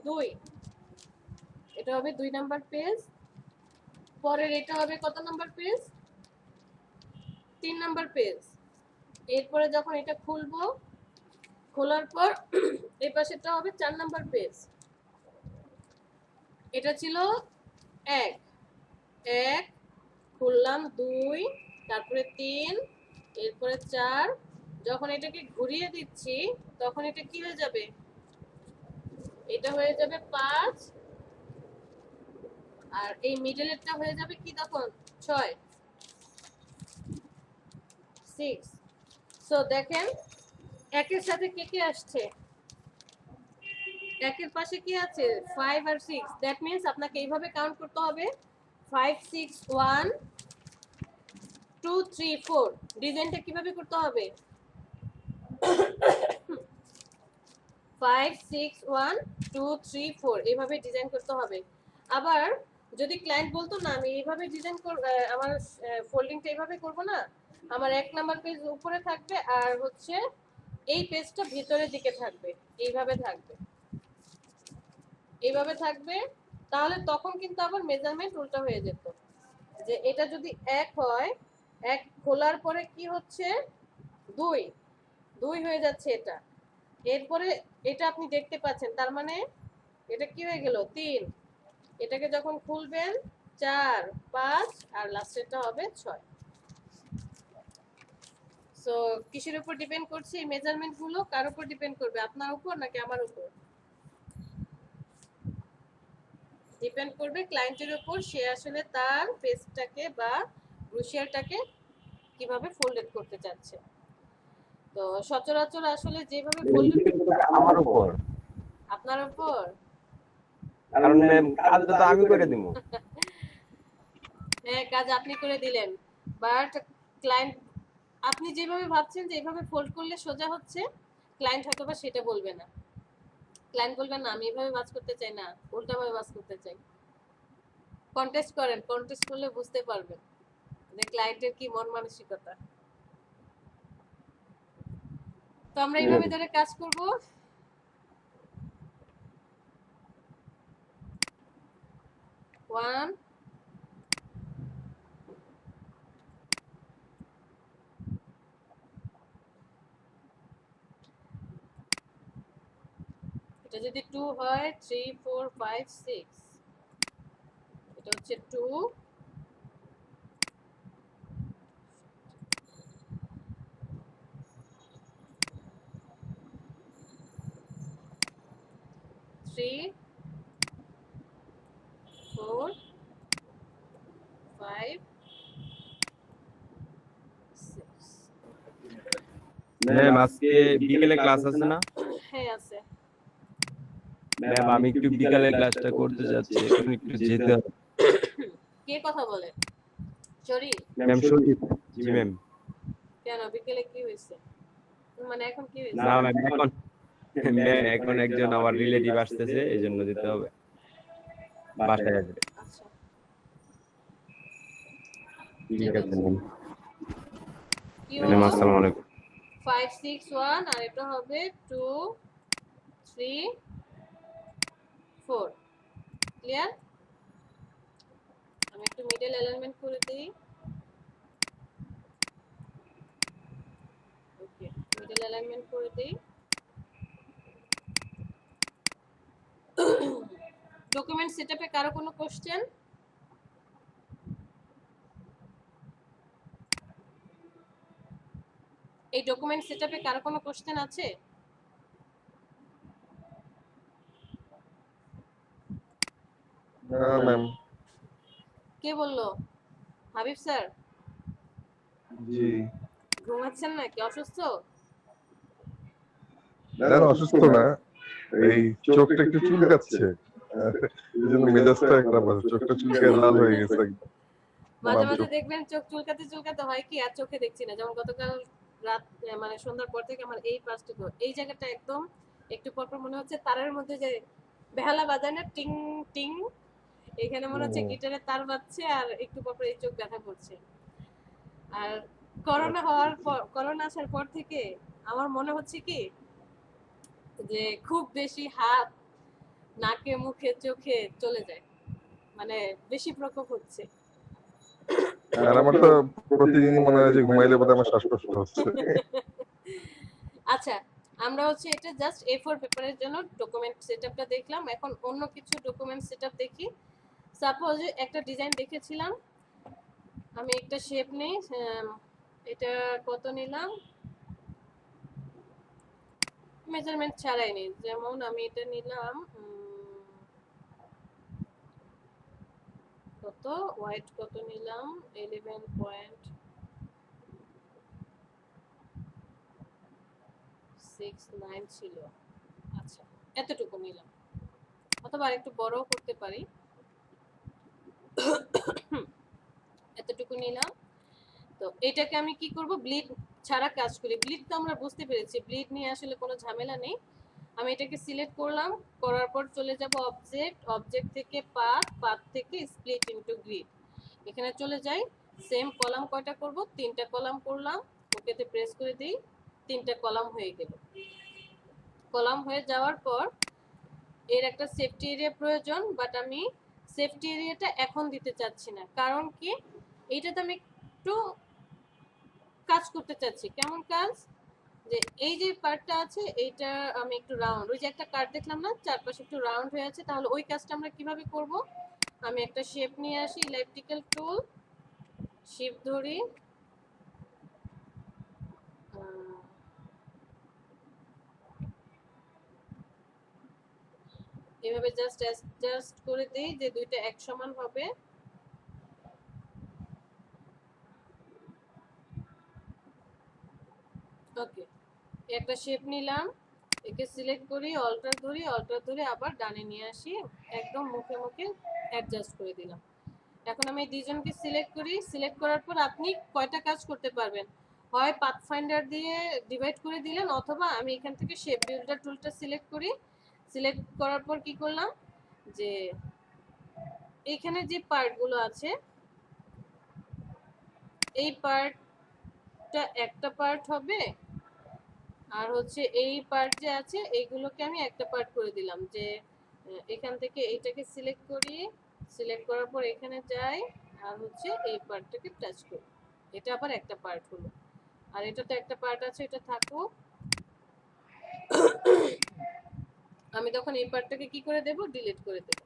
2, এটা হবে 2 নাম্বার পেজ। পরের এটা হবে কত নাম্বার পেজ, 3 নাম্বার পেজ। এরপরে যখন এটা খুলবো, খোলার পর এই পাশেরটা হবে 4 নাম্বার পেজ। এটা ছিল 1, 1 খুললাম, 2, তারপরে 3, এরপরে 4। যখন এটাকে ঘুরিয়ে দিচ্ছি তখন এটা কি হয়ে যাবে, এটা হয়ে যাবে 5, আর এই মিডলেরটা হয়ে যাবে কি তখন 6, 6। সো দেখেন একের সাথে কে কে আসছে, একের পাশে কি আছে 5 আর 6। দ্যাট মিন্স আপনাকে এইভাবে কাউন্ট করতে হবে 5 6 1 2 3 4। ডিজাইনটা কিভাবে করতে হবে, 5 6 1 2 3 4 এইভাবে ডিজাইন করতে হবে। আবার যদি ক্লায়েন্ট বলতো না আমি এইভাবে ডিজাইন করব, আমার ফোল্ডিংটা এইভাবে করব না, আমার 1 নাম্বার পেজ উপরে থাকবে আর হচ্ছে এই পেজটা ভিতরের দিকে থাকবে, এইভাবে থাকবে, এইভাবে থাকবে, তাহলে তখন কিন্তু আবার মেজারমেন্ট উল্টা হয়ে যেত। যে এটা যদি 1 হয়, 1 খোলার পরে কি হচ্ছে 2, 2 হয়ে যাচ্ছে এটা। এরপরে এটা আপনি দেখতে পাচ্ছেন, তার মানে এটা কি হয়ে গেল 3। এটাকে যখন খুলবেন 4 5 আর লাস্টেরটা হবে 6। সো কিসের উপর ডিপেন্ড করছে এই মেজারমেন্ট গুলো, কার উপর ডিপেন্ড করবে, আপনার উপর নাকি আমার উপর? ডিপেন্ড করবে ক্লায়েন্টের উপর, সে আসলে তার পেজটাকে বা ব্রোশিয়ারটাকে কিভাবে ফোল্ডেড করতে চাচ্ছে। তো সচরাচর আসলে যেভাবে ফোল্ডেড, আমার উপর, আপনার উপর, কারণ কাজটা তো আমি করে দিব। হ্যাঁ কাজ আপনি করে দিলেন, বাট ক্লায়েন্ট আপনি যেভাবে ভাবছেন যে এইভাবে ফোল্ড করলে সোজা হচ্ছে, ক্লায়েন্ট হয়তো বা সেটা বলবে না। ক্লায়েন্ট বলবে না আমি এভাবে বাজ করতে চাই না, উল্টাভাবে বাজ করতে চাই। কন্টেস্ট করেন, কন্টেস্ট করলে বুঝতে পারবেন যে ক্লায়েন্টের কি মন মানসিকতা। তো আমরা এইভাবে ধরে কাজ করব। ওয়ান, এটা যদি 2 হয় 3 4 5 6, এটা হচ্ছে 2, 3 4 5 6। ম্যাম আজকে বিকেলে ক্লাস আছে না? হ্যাঁ আছে। ম্যাম আমি একটু বিকেলে ক্লাসটা করতে যাচ্ছি, এখন একটু যেতে হবে। কে কথা বলে, সরি? ম্যাম শরীফ। জি ম্যাম। কেন বিকেলে কি হয়েছে, মানে এখন কি হয়েছে? না ম্যাম এখন একজন আমার রিলেটিভ আসতেছে, এইজন্য যেতে হবে, বাসায় আসবে। আচ্ছা ঠিক আছে নিন। কি ম্যাডাম হলো? আসসালামু আলাইকুম। 5 6 1 আর এটা হবে 2 3 4। ক্লিয়ার? আমি একটু মিডল অ্যালাইনমেন্ট করে দিই। ওকে, মিডল অ্যালাইনমেন্ট করে দিই। ডকুমেন্ট সেটআপে কারো কোনো কোশ্চেন? এই ডকুমেন্ট সেটআপে কারো কোনো কোশ্চেন আছে? হ্যাঁ ম্যাম। কে বললো? হাবিব স্যার? জি। ঘুমাচ্ছেন নাকি? অসুস্থ? না না, অসুস্থ না, এই চোখটা একটু চুলকাচ্ছে, এই জন্য মেজাজটা খারাপ আছে, চোখটা চুলকায় লাল হয়ে গেছে একদম। মাঝে বাম মাঝে চোখ। দেখবেন চোখ চুলকাতে চুলকাতে হয় কি আর চোখে দেখছি না। যেমন গতকাল রাত মানে সন্ধ্যার পর থেকে আমার এই পাশটা এই জায়গাটা একদম একটু পর পর মনে হচ্ছে তারের মধ্যে যে বেহালা বাজায় না টিং টিং, এখানে মনে হচ্ছে গিটারের তার বাজছে আর একটু পর পর এই চোখ ব্যথা করছে। আর করোনা হওয়ার পর, করোনা আসার পর থেকে আমার মনে হচ্ছে কি যে খুব বেশি হাত নাকে মুখে চোখে চলে যায়, মানে বেশি প্রকোপ হচ্ছে। আর আমার তো প্রতিদিনই মনে হয় যে ঘুমাইলে বোধহয় আমার শ্বাসকষ্ট হচ্ছে। আচ্ছা, আমরা হচ্ছে এটা জাস্ট A4 পেপারের জন্য ডকুমেন্ট সেটআপটা দেখলাম। এখন অন্য কিছু ডকুমেন্ট সেটআপ দেখি। সাপোজ একটা ডিজাইন দেখেছিলাম, আমি একটা শেপ নেই, এটা কত নিলাম মেজারমেন্ট ছাড়াই নেই। যেমন আমি এটা নিলাম কত হোয়াইট কত নিলাম 11.69 ছিল। আচ্ছা, এতটুকু নিলাম, অথবা আরেকটু বড়ও করতে পারি। এতটুকু নিলাম। তো এটাকে আমি কি করব, ব্লিড ছাড়া কাজ করি। ব্লিড তো আমরা বুঝতে পেরেছি, ব্লিড নিয়ে আসলে কোনো ঝামেলা নেই। আমি এটাকে সিলেক্ট করলাম, করার পর চলে যাব অবজেক্ট, অবজেক্ট থেকে পাথ, পাথ থেকে স্প্লিট ইনটু গ্রিড, এখানে চলে যাই। সেম কলাম কয়টা করব, 3টা কলাম করলাম, ওকেতে প্রেস করে দিই, 3টা কলাম হয়ে গেল। কলাম হয়ে যাওয়ার পর এর একটা সেফটি এরিয়া প্রয়োজন, বাট আমি সেফটি এরিয়াটা এখন দিতে চাচ্ছি না। কারণ কি, এইটাতে আমি একটু কাজ করতে চাচ্ছি। কেমন কাজ, যে এই যে পার্টটা আছে এইটা আমি একটু রাউন্ড, ওই যে একটা কার্ড দেখলাম না চারপাশে একটু রাউন্ড হয়ে আছে, তাহলে ওই কাজটা আমরা কিভাবে করব, আমি একটা শেপ নিয়ে আসি, ইলেকট্রিক্যাল টুল, শেপ ধরি, এভাবে জাস্ট অ্যাডজাস্ট করে দেই যে দুইটা এক সমান হবে। ওকে, একটা শেপ নিলাম, একে সিলেক্ট করি, অল্টার ধরি, অল্টার ধরে আবার ডানে নিয়ে আসি, একদম মুখে মুখে অ্যাডজাস্ট করে দিলাম। এখন আমি এই দুইজনকে সিলেক্ট করি, সিলেক্ট করার পর আপনি কয়টা কাজ করতে পারবেন, হয় পাথফাইন্ডার দিয়ে ডিভাইড করে দিলেন, অথবা আমি এখান থেকে শেপ বিল্ডার টুলটা সিলেক্ট করি। সিলেক্ট করার পর কি করলাম, যে এইখানে যে পার্টগুলো আছে এই পার্টটা একটা পার্ট হবে, আর হচ্ছে এই পার্ট যে আছে এইগুলোকে আমি একটা পার্ট করে দিলাম। যে এখান থেকে এইটাকে সিলেক্ট করি, সিলেক্ট করার পর এখানে যাই, আর হচ্ছে এই পার্টটাকে টাচ করি, এটা আবার একটা পার্ট হলো। আর এটা তো একটা পার্ট আছে, এটা থাকুক। আমি তখন এই পার্টটাকে কি করে দেব, ডিলিট করে দেব।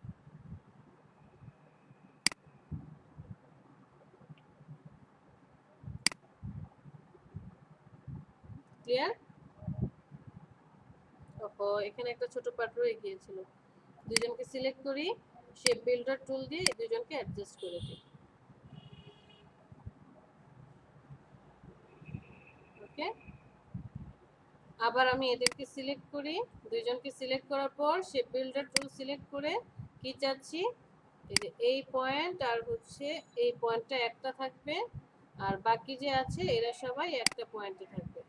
ক্লিয়ার? ওহো, এখানে একটা ছোট পার্ট রয়ে গিয়েছিল। দুইজনকে সিলেক্ট করি, শেপ বিল্ডার টুল দিয়ে এই দুইজনকে অ্যাডজাস্ট করে দিই। ওকে, আবার আমি এদেরকে সিলেক্ট করি, দুইজনকে সিলেক্ট করার পর শেপ বিল্ডার টুল সিলেক্ট করে কি চাচ্ছি, এই যে এই পয়েন্ট আর হচ্ছে এই পয়েন্টটা একটা থাকবে, আর বাকি যে আছে এরা সবাই একটা পয়েন্টে থাকবে।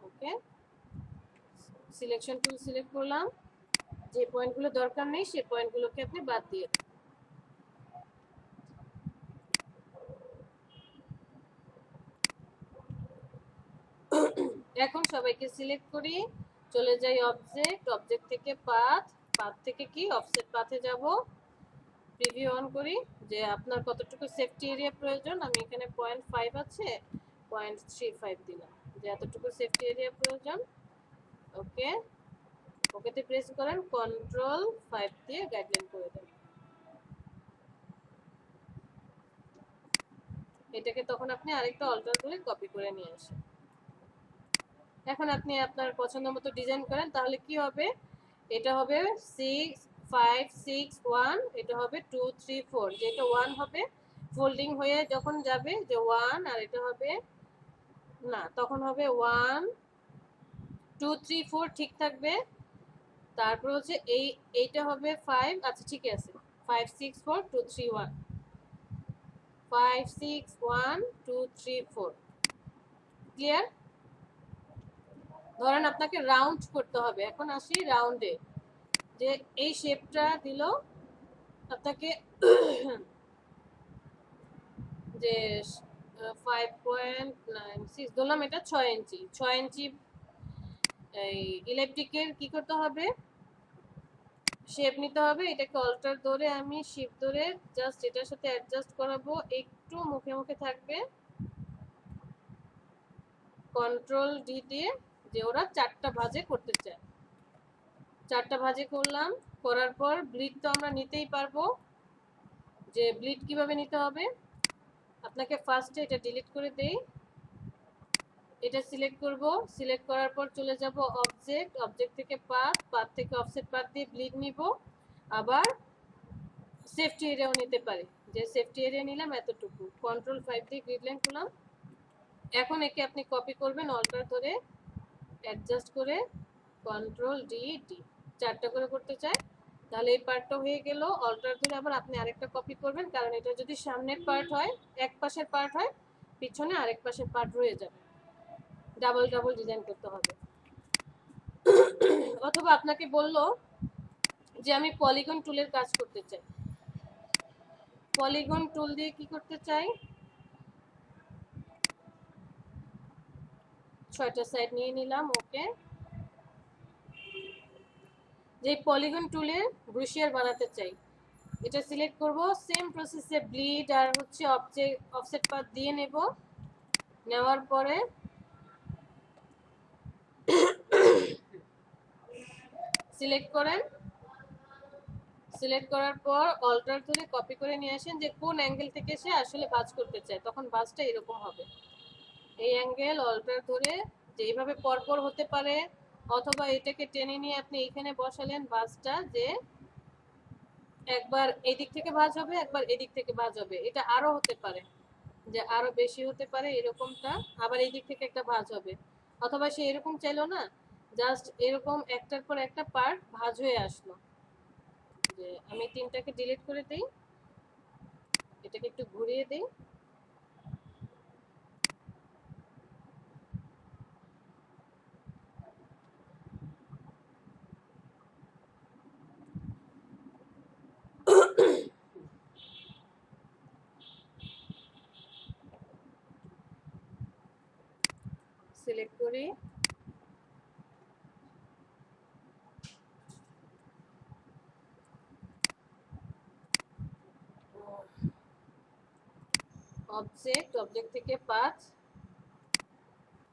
ওকে, সিলেকশন টুল সিলেক্ট করলাম, যে পয়েন্টগুলো দরকার নেই সেই পয়েন্টগুলোকে আপনি বাদ দিয়ে দেন। এখন সবাইকে সিলেক্ট করি, চলে যাই অবজেক্ট, অবজেক্ট থেকে পাথ, পাথ থেকে কি অফসেট পাথে যাব, প্রিভিউ অন করি যে আপনার কতটুকু সেফটি এরিয়া প্রয়োজন। আমি এখানে 0.5 আছে, 0.35 দিলাম যে এতটুকু সেফটি এরিয়া প্রয়োজন। ওকে, ওকেতে প্রেস করেন, কন্ট্রোল 5 দিয়ে গাইডলাইন করে দেন। এটাকে তখন আপনি আরেকটা অল্টার করে কপি করে নিয়ে আসেন। এখন আপনি আপনার পছন্দ মতো ডিজাইন করেন, তাহলে কি হবে, এটা হবে 6 5 6 1, এটা হবে 2 3 4, যেটা 1 হবে ফোল্ডিং হয়ে যখন যাবে যে 1, আর এটা হবে না, তখন হবে 1 2 3 4 ঠিক থাকবে। তারপর হচ্ছে এইটা হবে 5, আচ্ছা ঠিক আছে, 5 6 4 2 3 1, 5 6 1 2 3 4, ক্লিয়ার। ধরেন আপনাকে রাউন্ড করতে হবে, এখন আসি রাউন্ডে, যে এই শেপটা দিল আপনাকে যে 5.96 ধরলাম, এটা 6 ইঞ্চি, 6 ইঞ্চি এই ইলেকট্রিকের কি করতে হবে, শেপ নিতে হবে। এটাকে অল্টার ধরে আমি শিফট ধরে জাস্ট এটার সাথে অ্যাডজাস্ট করাবো, একটু মুখে মুখে থাকবে, কন্ট্রোল ডি দিয়ে, যে ওরা 4টা ভাঁজে করতে চায়, 4টা ভাঁজে করলাম। করার পর ব্লিড তো আমরা নিতেই পারবো, যে ব্লিড কিভাবে নিতে হবে, আপনাকে ফার্স্টে এটা ডিলিট করে দেই, এটা সিলেক্ট করব, সিলেক্ট করার পর চলে যাব অবজেক্ট, অবজেক্ট থেকে পাথ, পাথ থেকে অফসেট পাথ দিয়ে ব্লিড নিব। আবার সেফটি এরিয়াও নিতে পারি, যে সেফটি এরিয়া নিলাম এতটুকু, কন্ট্রোল 5 দিয়ে গ্রিড লাইন করলাম। এখন একে আপনি কপি করবেন অল্টার ধরে অ্যাডজাস্ট করে, কন্ট্রোল ডি ডি, 4টা করে করতে চাই, তাহলে এই পার্টটা হয়ে গেল। অল্টার ধরে আবার আপনি আরেকটা কপি করবেন, কারণ এটা যদি সামনের পার্ট হয়, এক পাশের পার্ট হয়, পিছনে আরেক পাশের পার্ট রয়ে যাবে, ডাবল ডাবল ডিজাইন করতে হবে। অথবা আপনাকে বললো যে আমি পলিগন টুলের কাজ করতে চাই, পলিগন টুল দিয়ে কি করতে চাই, 6টা সাইড নিয়ে নিলাম। ওকে, যে পলিগন টুলের ব্রুশিয়ার বানাতে চাই, এটা সিলেক্ট করব, সেম প্রসেসে ব্লিড আর হচ্ছে অবজেক্ট অফসেট পাথ দিয়ে নেব, নেওয়ার পরে সিলেক্ট করেন, সিলেক্ট করার পর অল্টার ধরে কপি করে নিয়ে আসেন, যে কোন অ্যাঙ্গেল থেকে সে আসলে ভাঁজ করতে চায়, তখন ভাঁজটা এরকম হবে, এই অ্যাঙ্গেল অল্টার ধরে, যে এইভাবে পরপর হতে পারে, অথবা এটাকে টেনে নিয়ে আপনি এখানে বসালেন ভাঁজটা, যে একবার এদিক থেকে ভাঁজ হবে, একবার এদিক থেকে ভাঁজ হবে, এটা আরো হতে পারে, যে আরো বেশি হতে পারে এরকমটা, আবার এই দিক থেকে একটা ভাঁজ হবে, অথবা সে এরকম চাইলো না, জাস্ট এরকম একটার পর একটা পার্ট ভাঁজ হয়ে আসলো। যে আমি 3টাকে ডিলিট করে দেই, এটাকে একটু ঘুরিয়ে দেই, সিলেক্ট করি, অবজেক্ট, অবজেক্ট থেকে পাথ,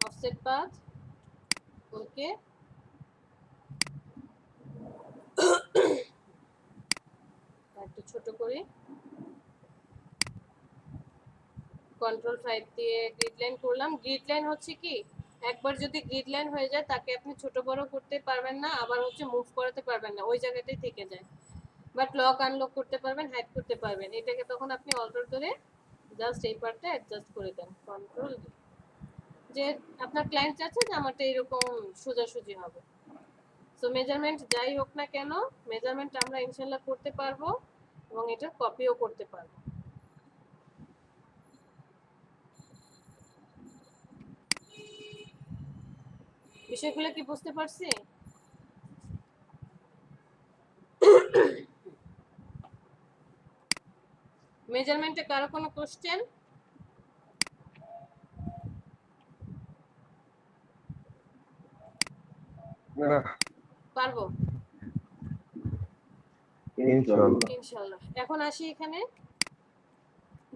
অফসেট পাথ, ওকে, একটু ছোট করি, কন্ট্রোল 5 দিয়ে গ্রিড লাইন করলাম। গ্রিড লাইন হচ্ছে কি, একবার যদি গ্রিড লাইন হয়ে যায় তাকে আপনি ছোট বড় করতে পারবেন না, আবার হচ্ছে মুভ করাতে পারবেন না, ওই জায়গাটাই থেকে যায়, বাট লক আনলক করতে পারবেন, হাইড করতে পারবেন। এটাকে তখন আপনি অল্টার ধরে জাস্ট এই পার্টটা অ্যাডজাস্ট করে দেন, কন্ট্রোল ডি, যে আপনার ক্লায়েন্ট চাচ্ছে যে আমারটা এরকম সোজাসুজি হবে। সো মেজারমেন্ট যাই হোক না কেন, মেজারমেন্ট আমরা ইনশাল্লাহ করতে পারবো এবং এটা কপিও করতে পারবো। বিষয়গুলো কি বুঝতে পারছি? মেজারমেন্টে কারো কোনো কোশ্চেন? না, পারবো ইনশাআল্লাহ। ইনশাল্লাহ। এখন আসি এখানে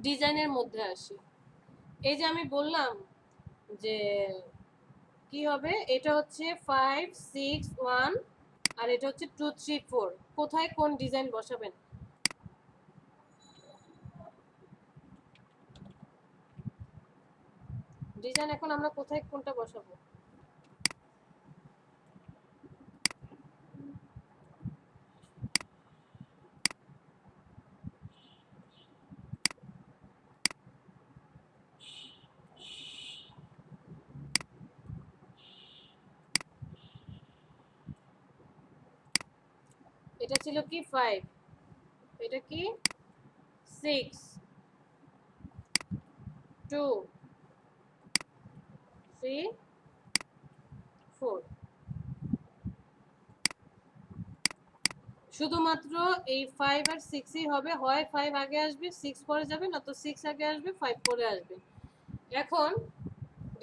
ডিজাইনের মধ্যে আসি। এই যে আমি বললাম যে কি হবে, এটা হচ্ছে 5 6 1 আর এটা হচ্ছে 2 3 4। কোথায় কোন ডিজাইন বসাবেন? ডিজাইন এখন আমরা কোথায় কোনটা বসাবো? এটা ছিল কি 5, এটা কি 6 2 3 4। শুধুমাত্র এই 5 আর 6ই হবে, হয় 5 আগে আসবে 6 পরে যাবে, না তো 6 আগে আসবে 5 পরে আসবে। এখন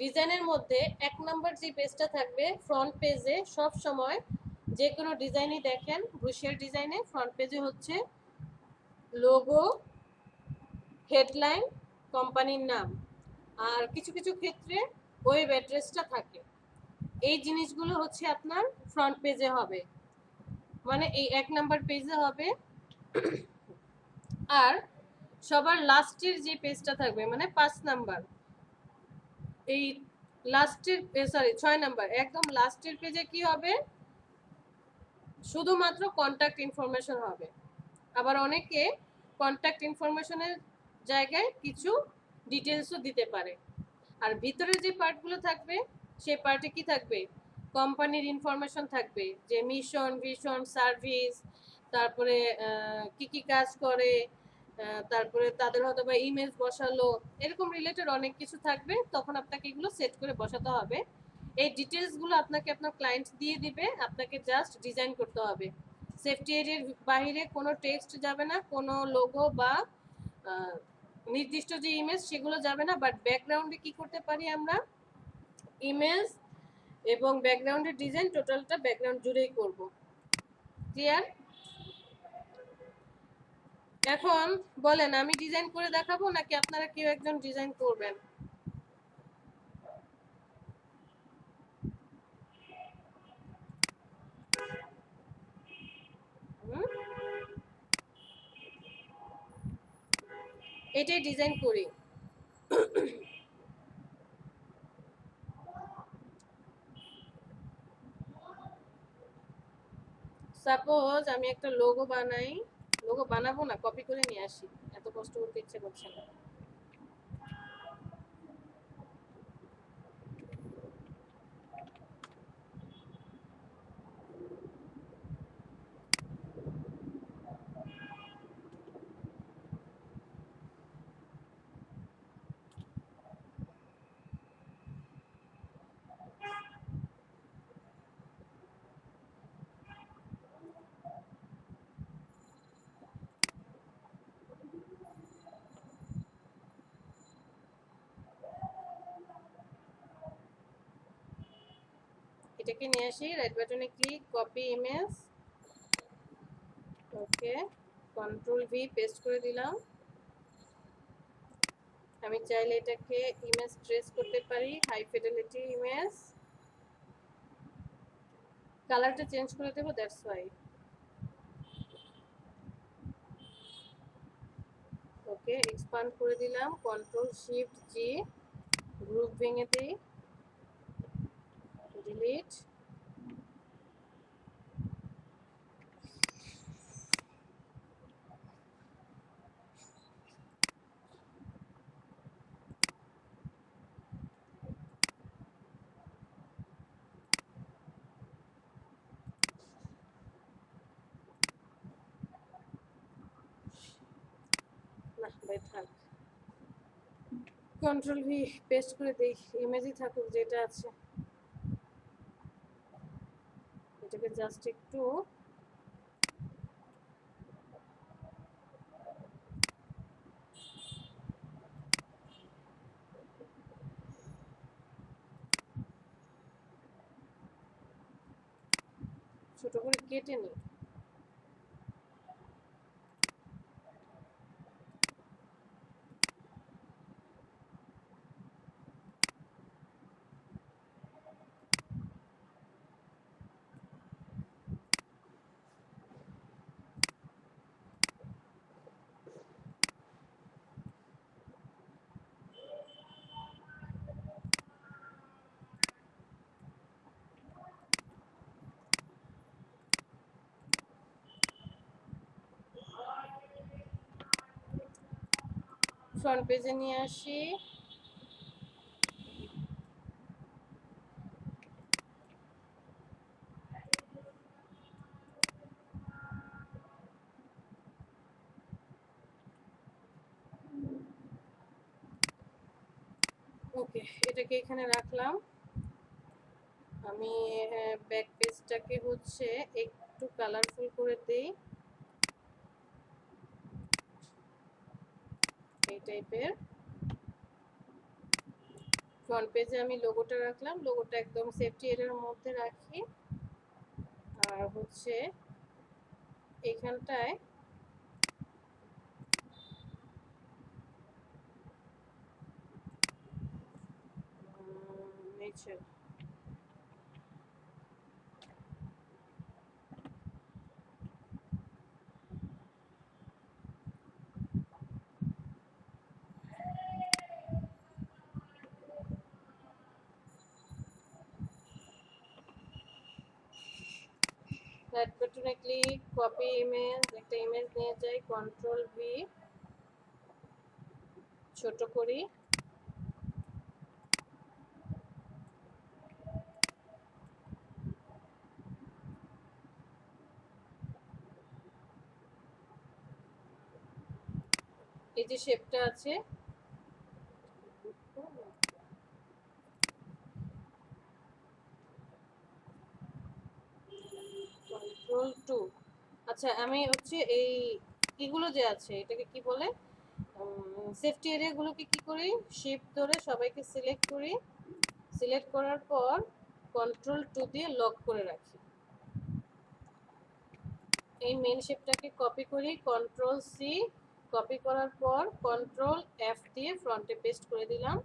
ডিজাইনের মধ্যে 1 নাম্বার যে পেজটা থাকবে ফ্রন্ট পেজে, সব সময় যে কোনো ডিজাইনই দেখেন ব্রুশিয়ার ডিজাইনে ফ্রন্ট পেজে হচ্ছে লোগো, হেডলাইন, কোম্পানির নাম, আর কিছু কিছু ক্ষেত্রে ওয়েব অ্যাড্রেসটা থাকে। এই জিনিসগুলো হচ্ছে আপনার ফ্রন্ট পেজে হবে, মানে এই 1 নাম্বার পেজে হবে। আর সবার লাস্টের যে পেজটা থাকবে মানে 5 নাম্বার, এই লাস্টের সরি 6 নাম্বার একদম লাস্টের পেজে কি হবে, শুধুমাত্র কন্ট্যাক্ট ইনফরমেশন হবে। আবার অনেকে কন্ট্যাক্ট ইনফরমেশনের জায়গায় কিছু ডিটেলসও দিতে পারে। আর ভিতরের যে পার্টগুলো থাকবে সেই পার্টে কি থাকবে, কোম্পানির ইনফরমেশন থাকবে, যে মিশন, ভিশন, সার্ভিস, তারপরে কি কি কাজ করে, তারপরে তাদের হয়তো বা ইমেজ বসালো, এরকম রিলেটেড অনেক কিছু থাকবে। তখন আপনাকে এগুলো সেট করে বসাতে হবে। এই ডিটেলসগুলো আপনাকে আপনার ক্লায়েন্ট দিয়ে দিবে, আপনাকে জাস্ট ডিজাইন করতে হবে। সেফটি এরিয়ার বাইরে কোনো টেক্সট যাবে না, কোনো লোগো বা নির্দিষ্ট যে ইমেজ সেগুলো যাবে না। বাট ব্যাকগ্রাউন্ডে কি করতে পারি আমরা, ইমেজ এবং ব্যাকগ্রাউন্ডের ডিজাইন টোটালটা ব্যাকগ্রাউন্ড জুড়েই করব। ক্লিয়ার? এখন বলেন আমি ডিজাইন করে দেখাবো নাকি আপনারা কেউ একজন ডিজাইন করবেন? এটাই ডিজাইন করি। সাপোজ আমি একটা লোগো বানাই, লোগো বানাবো না, কপি করে নিয়ে আসি, এত কষ্ট করতে ইচ্ছে করছে না। এটাকে নিয়ে আসি, রাইট বাটনে ক্লিক, কপি ইমেজ, ওকে, কন্ট্রোল ভি, পেস্ট করে দিলাম। আমি চাইলে এটাকে ইমেজ ট্রেস করতে পারি, হাই ফিডেলিটি ইমেজ, কালারটা চেঞ্জ করে দেবো, দ্যাটস ওয়াই। ওকে, এক্সপান্ড করে দিলাম, কন্ট্রোল শিফট জি, গ্রুপ ভেঙে দিই, ডিলিট। না ভাই থাক, কন্ট্রোল ভি, পেস্ট করে দেই, ইমেজই থাকুক যেটা আছে। এটাকে জাস্ট একটু ছোট করে কেটে নিই। ফ্রন্ট পেজে নিয়ে আসি। ওকে, এটাকে এখানে রাখলাম। আমি ব্যাক পেজটাকে হচ্ছে একটু কালারফুল করে দেই, এই টাইপের। ফ্রন্ট পেজে আমি লোগোটা রাখলাম, লোগোটা একদম সেফটি এরিয়ার মধ্যে রাখি। আর হচ্ছে এইখানটায় নেচার, রাইট বাটনে ক্লিক, কপি ইমেজ, একটা ইমেজ নিয়ে যাই, কন্ট্রোল ভি, ছোট করি। এই যে শেপটা আছে, কন্ট্রোল টু। আচ্ছা, আমি হচ্ছে এই এগুলো যে আছে এটাকে কি বলে, সেফটি এরিয়াগুলোকে কি করি, শিফট ধরে সবাইকে সিলেক্ট করি। সিলেক্ট করার পর কন্ট্রোল টু দিয়ে লক করে রাখি। এই মেন শেপটাকে কপি করি, কন্ট্রোল সি, কপি করার পর কন্ট্রোল এফ দিয়ে ফ্রন্টে পেস্ট করে দিলাম।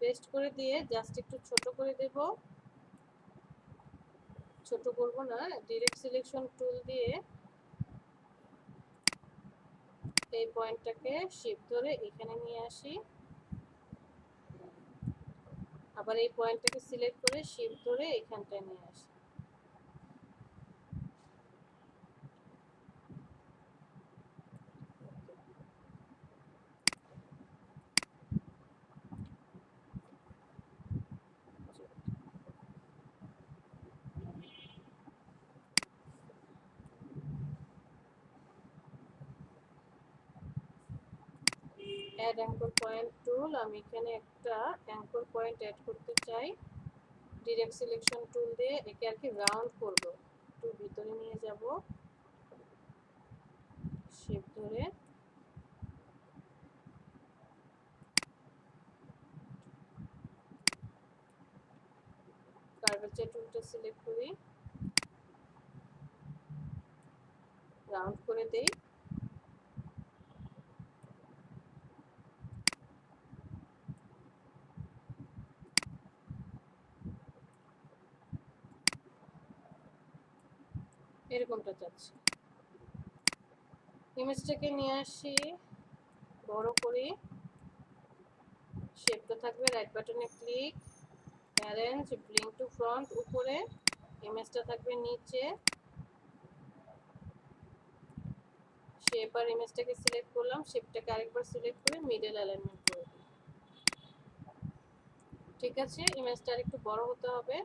পেস্ট করে দিয়ে জাস্ট একটু ছোট করে দেব, ছোট করব না, ডিরেক্ট সিলেকশন টুল দিয়ে এই পয়েন্টটাকে শিফট ধরে এখানে নিয়ে আসি। আবার এই পয়েন্টটাকে সিলেক্ট করে শিফট ধরে এখানটায় নিয়ে আসি। অ্যাড অ্যাঙ্কর পয়েন্ট টুল, আমি এখানে একটা অ্যাঙ্কর পয়েন্ট অ্যাড করতে চাই। ডিরেক্ট সিলেকশন টুল দিয়ে একে আর কি রাউন্ড করব, একটু ভিতরে নিয়ে যাব, শেপ ধরে কার্ভেচার টুলটা সিলেক্ট করি, রাউন্ড করে দেই। এরকমটা চাচ্ছি। ইমেজটাকে নিয়ে আসি, বড় করি, শেপটা থাকবে, রাইট বাটনে click, arrange, bring to front উপরে, ইমেজটা থাকবে নিচে। শেপ আর ইমেজটাকে সিলেক্ট করলাম, শেপটাকে আরেকবার সিলেক্ট করে মিডল অ্যালাইনমেন্ট করে দিই। ঠিক আছে, ইমেজটা আরেকটু বড় হতে হবে,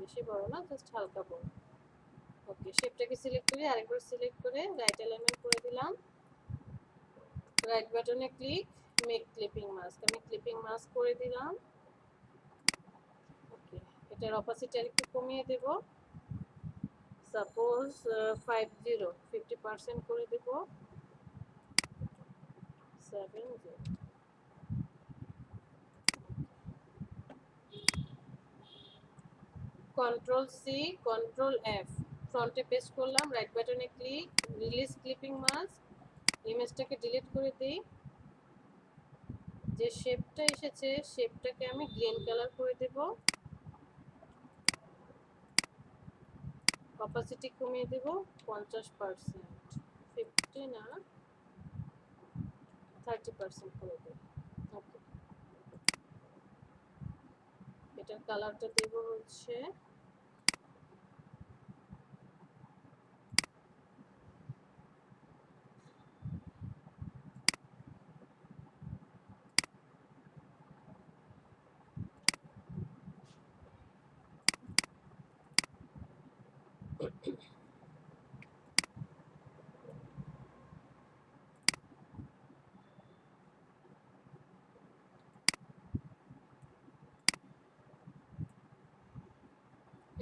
বেশি বড় না, জাস্ট হালকা বড়। ওকে, শেপটাকে সিলেক্ট করে আরেকবার সিলেক্ট করে রাইট অ্যালাইনমেন্ট করে দিলাম। রাইট বাটনে ক্লিক, মেক ক্লিপিং মাস্ক, আমি ক্লিপিং মাস্ক করে দিলাম। ওকে, এটার অপাসিটি আরেকটু কমিয়ে দেব, সাপোজ 50% করে দেব, 70। কন্ট্রোল সি, কন্ট্রোল এফ, ফ্রন্টে পেস্ট করলাম, রাইট বাটনে ক্লিক, রিলিজ ক্লিপিং মাস্ক, ইমেজটাকে ডিলিট করে দিই। যে শেপটা এসেছে শেপটাকে আমি গ্রিন কালার করে দেব, অপাসিটি কমিয়ে দেব 50%, 50 না 30% করে দেব। ওকে, এটার কালারটা দেব হচ্ছে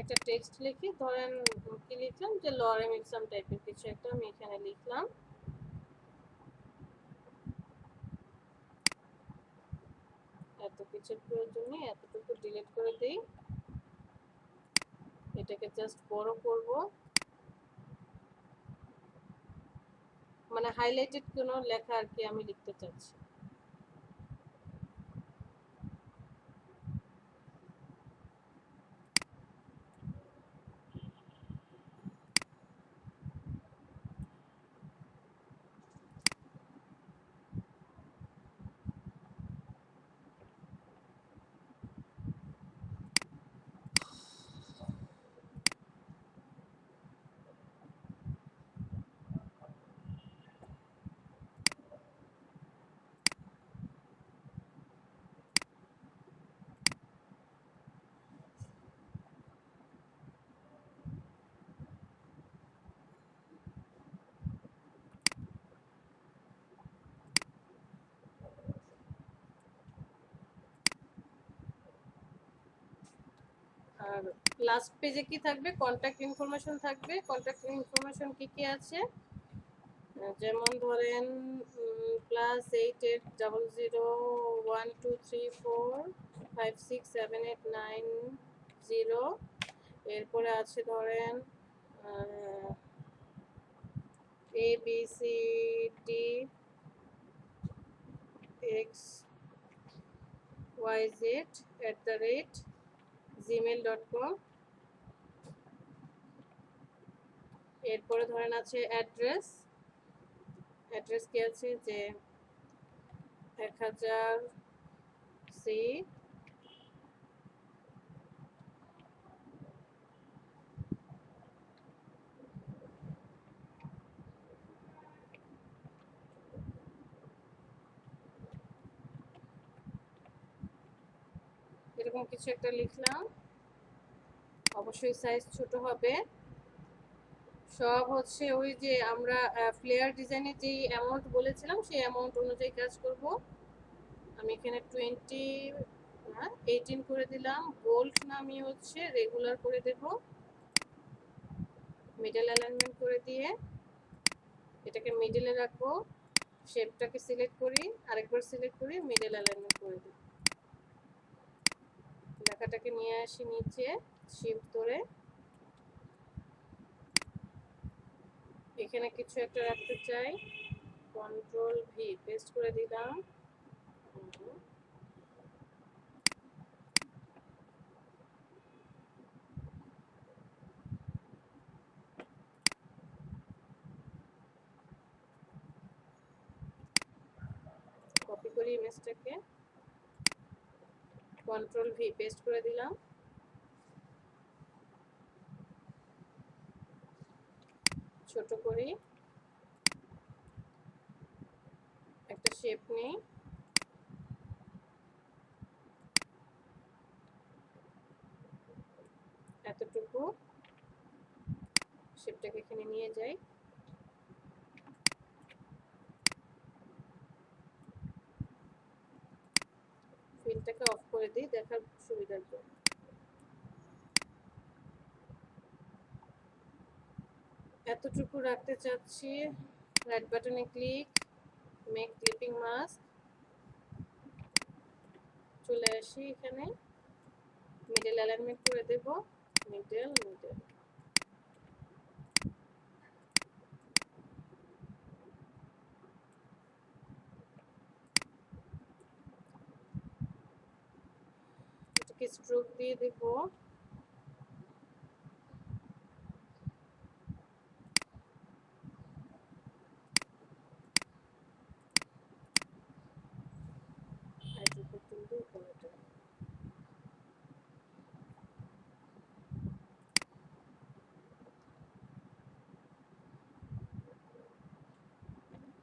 একটা টেক্সট লিখি, ধরেন কি লিখলাম যে লরেম ইপসাম টাইপের কিছু একটা আমি এখানে লিখলাম। এত কিছুর প্রয়োজন নেই, এতটুকু ডিলিট করে দেই। এটাকে জাস্ট বড় করব, মানে হাইলাইটেড কোনো লেখা আর কি আমি লিখতে চাচ্ছি। আর লাস্ট পেজে কি থাকবে? কন্ট্যাক্ট ইনফরমেশন থাকবে। কন্ট্যাক্ট ইনফরমেশন কি কি আছে? যেমন ধরেন +88001234567890। এরপরে আছে ধরেন abcdxyz@gmail.com। এরপরে ধরেন আছে অ্যাড্রেস। অ্যাড্রেস কি আছে যে 1000 সি এরকম কিছু একটা লিখলাম। অবশ্যই সাইজ ছোট হবে। সব হচ্ছে ওই যে আমরা ফ্লেয়ার ডিজাইনে যে অ্যামাউন্ট বলেছিলাম সেই অ্যামাউন্ট অনুযায়ী কাজ করব। আমি এখানে 18 করে দিলাম। বোল্ড না, আমি হচ্ছে রেগুলার করে দেব। মিডল অ্যালাইনমেন্ট করে দিয়ে এটাকে মিডলে রাখবো। শেপটাকে সিলেক্ট করি, আরেকবার সিলেক্ট করি, মিডল অ্যালাইনমেন্ট করে দিই। লেখাটাকে নিয়ে আসি নিচে, শিফট ধরে এখানে কিছু একটা রাখতে চাই, কন্ট্রোল ভি পেস্ট করে দিলাম। কপি করি ইমেজটাকে, কন্ট্রোল ভি পেস্ট করে দিলাম। ছোট করি, একটা শেপ নেই, এতটুকু শেপটাকে এখানে নিয়ে যাই। ফিলটাকে অফ করে দিই দেখার সুবিধার জন্য। এতটুকু রাখতে চাচ্ছি। রাইট বাটনে ক্লিক, মেক ক্লিপিং মাস্ক, চলে আসি এখানে, মিডল অ্যালাইনমেন্ট করে দেব, মিডল মিডল। এটাকে স্ট্রোক দিয়ে দেব।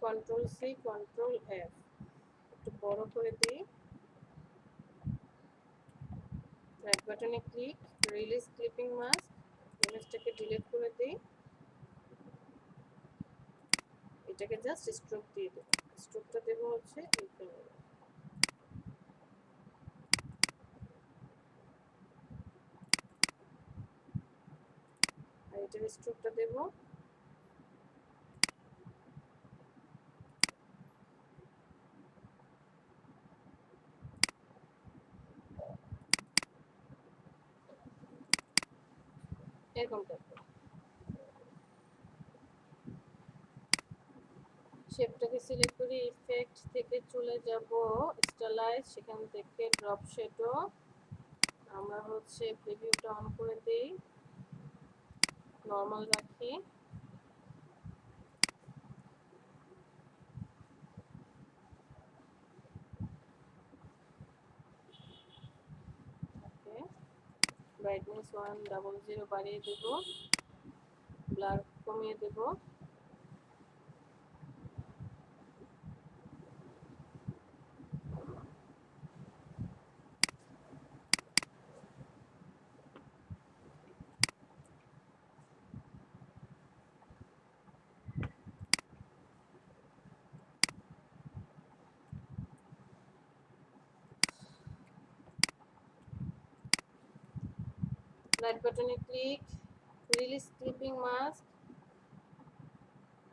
কন্ট্রোল সি কন্ট্রোল এফ, একটু বড় করে দিই। রাইট বাটনে ক্লিক, রিলিজ ক্লিপিং মাস্ক, ইমেজটাকে ডিলিট করে দিই। এটাকে জাস্ট স্ট্রোক দিয়ে দেবো। স্ট্রোকটা দেবো হচ্ছে এই কালারে। আর এটার স্ট্রোকটা দেবো এরকম টাইপের। শেপটাকে সিলেক্ট করে ইফেক্ট থেকে চলে যাব স্টাইলাইজ, সেখান থেকে ড্রপ শ্যাডো। আমরা হচ্ছে প্রিভিউটা অন করে দেই, নর্মাল রাখি। ওকে, ব্রাইটনেস 100 বাড়িয়ে দেব, ব্লার কমিয়ে দেব। রাইট বাটনে ক্লিক, রিলিজ ক্লিপিং মাস্ক।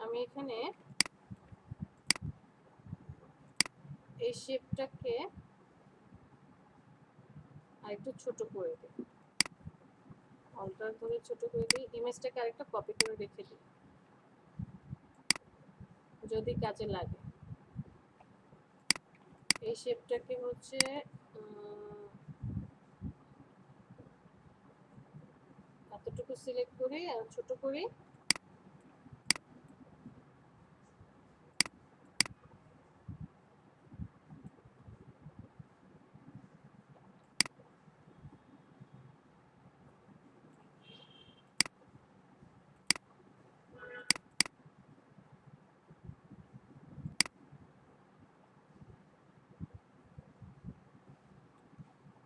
আমি এখানে এই শেপটাকে আরেকটু ছোট করে দিই, অল্টার ধরে ছোট করে দিই। ইমেজটাকে আরেকটা কপি করে রেখে দিই যদি কাজে লাগে। এই শেপটাকে হচ্ছে এতটুকু সিলেক্ট করি আর ছোট করি।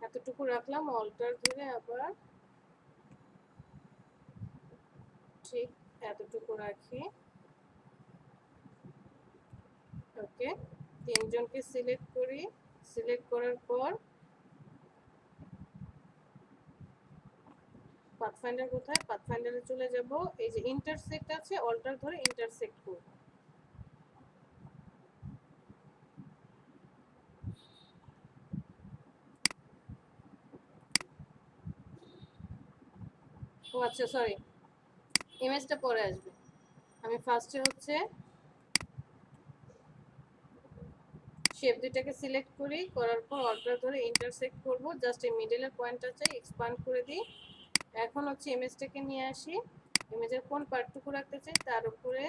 এতটুকু রাখলাম, অল্টার ধরে আবার ঠিক এতটুকু রাখি। ওকে, তিনজনকে সিলেক্ট করি। সিলেক্ট করার পর পাথফাইন্ডার কোথায়, পাথফাইন্ডারে চলে যাব। এই যে ইন্টারসেক্ট আছে, অল্টার ধরে ইন্টারসেক্ট করব। ও আচ্ছা, সরি, ইমেজটা পরে আসবে। আমি ফার্স্টে হচ্ছে শেপ দুটাকে সিলেক্ট করি, করার পর অল্টার ধরে ইন্টারসেক্ট করব। জাস্ট এই মিডলের পয়েন্টটা চাই, এক্সপান্ড করে দিই। এখন হচ্ছে ইমেজটাকে নিয়ে আসি, ইমেজের কোন পার্টটুকু রাখতে চাই তার উপরে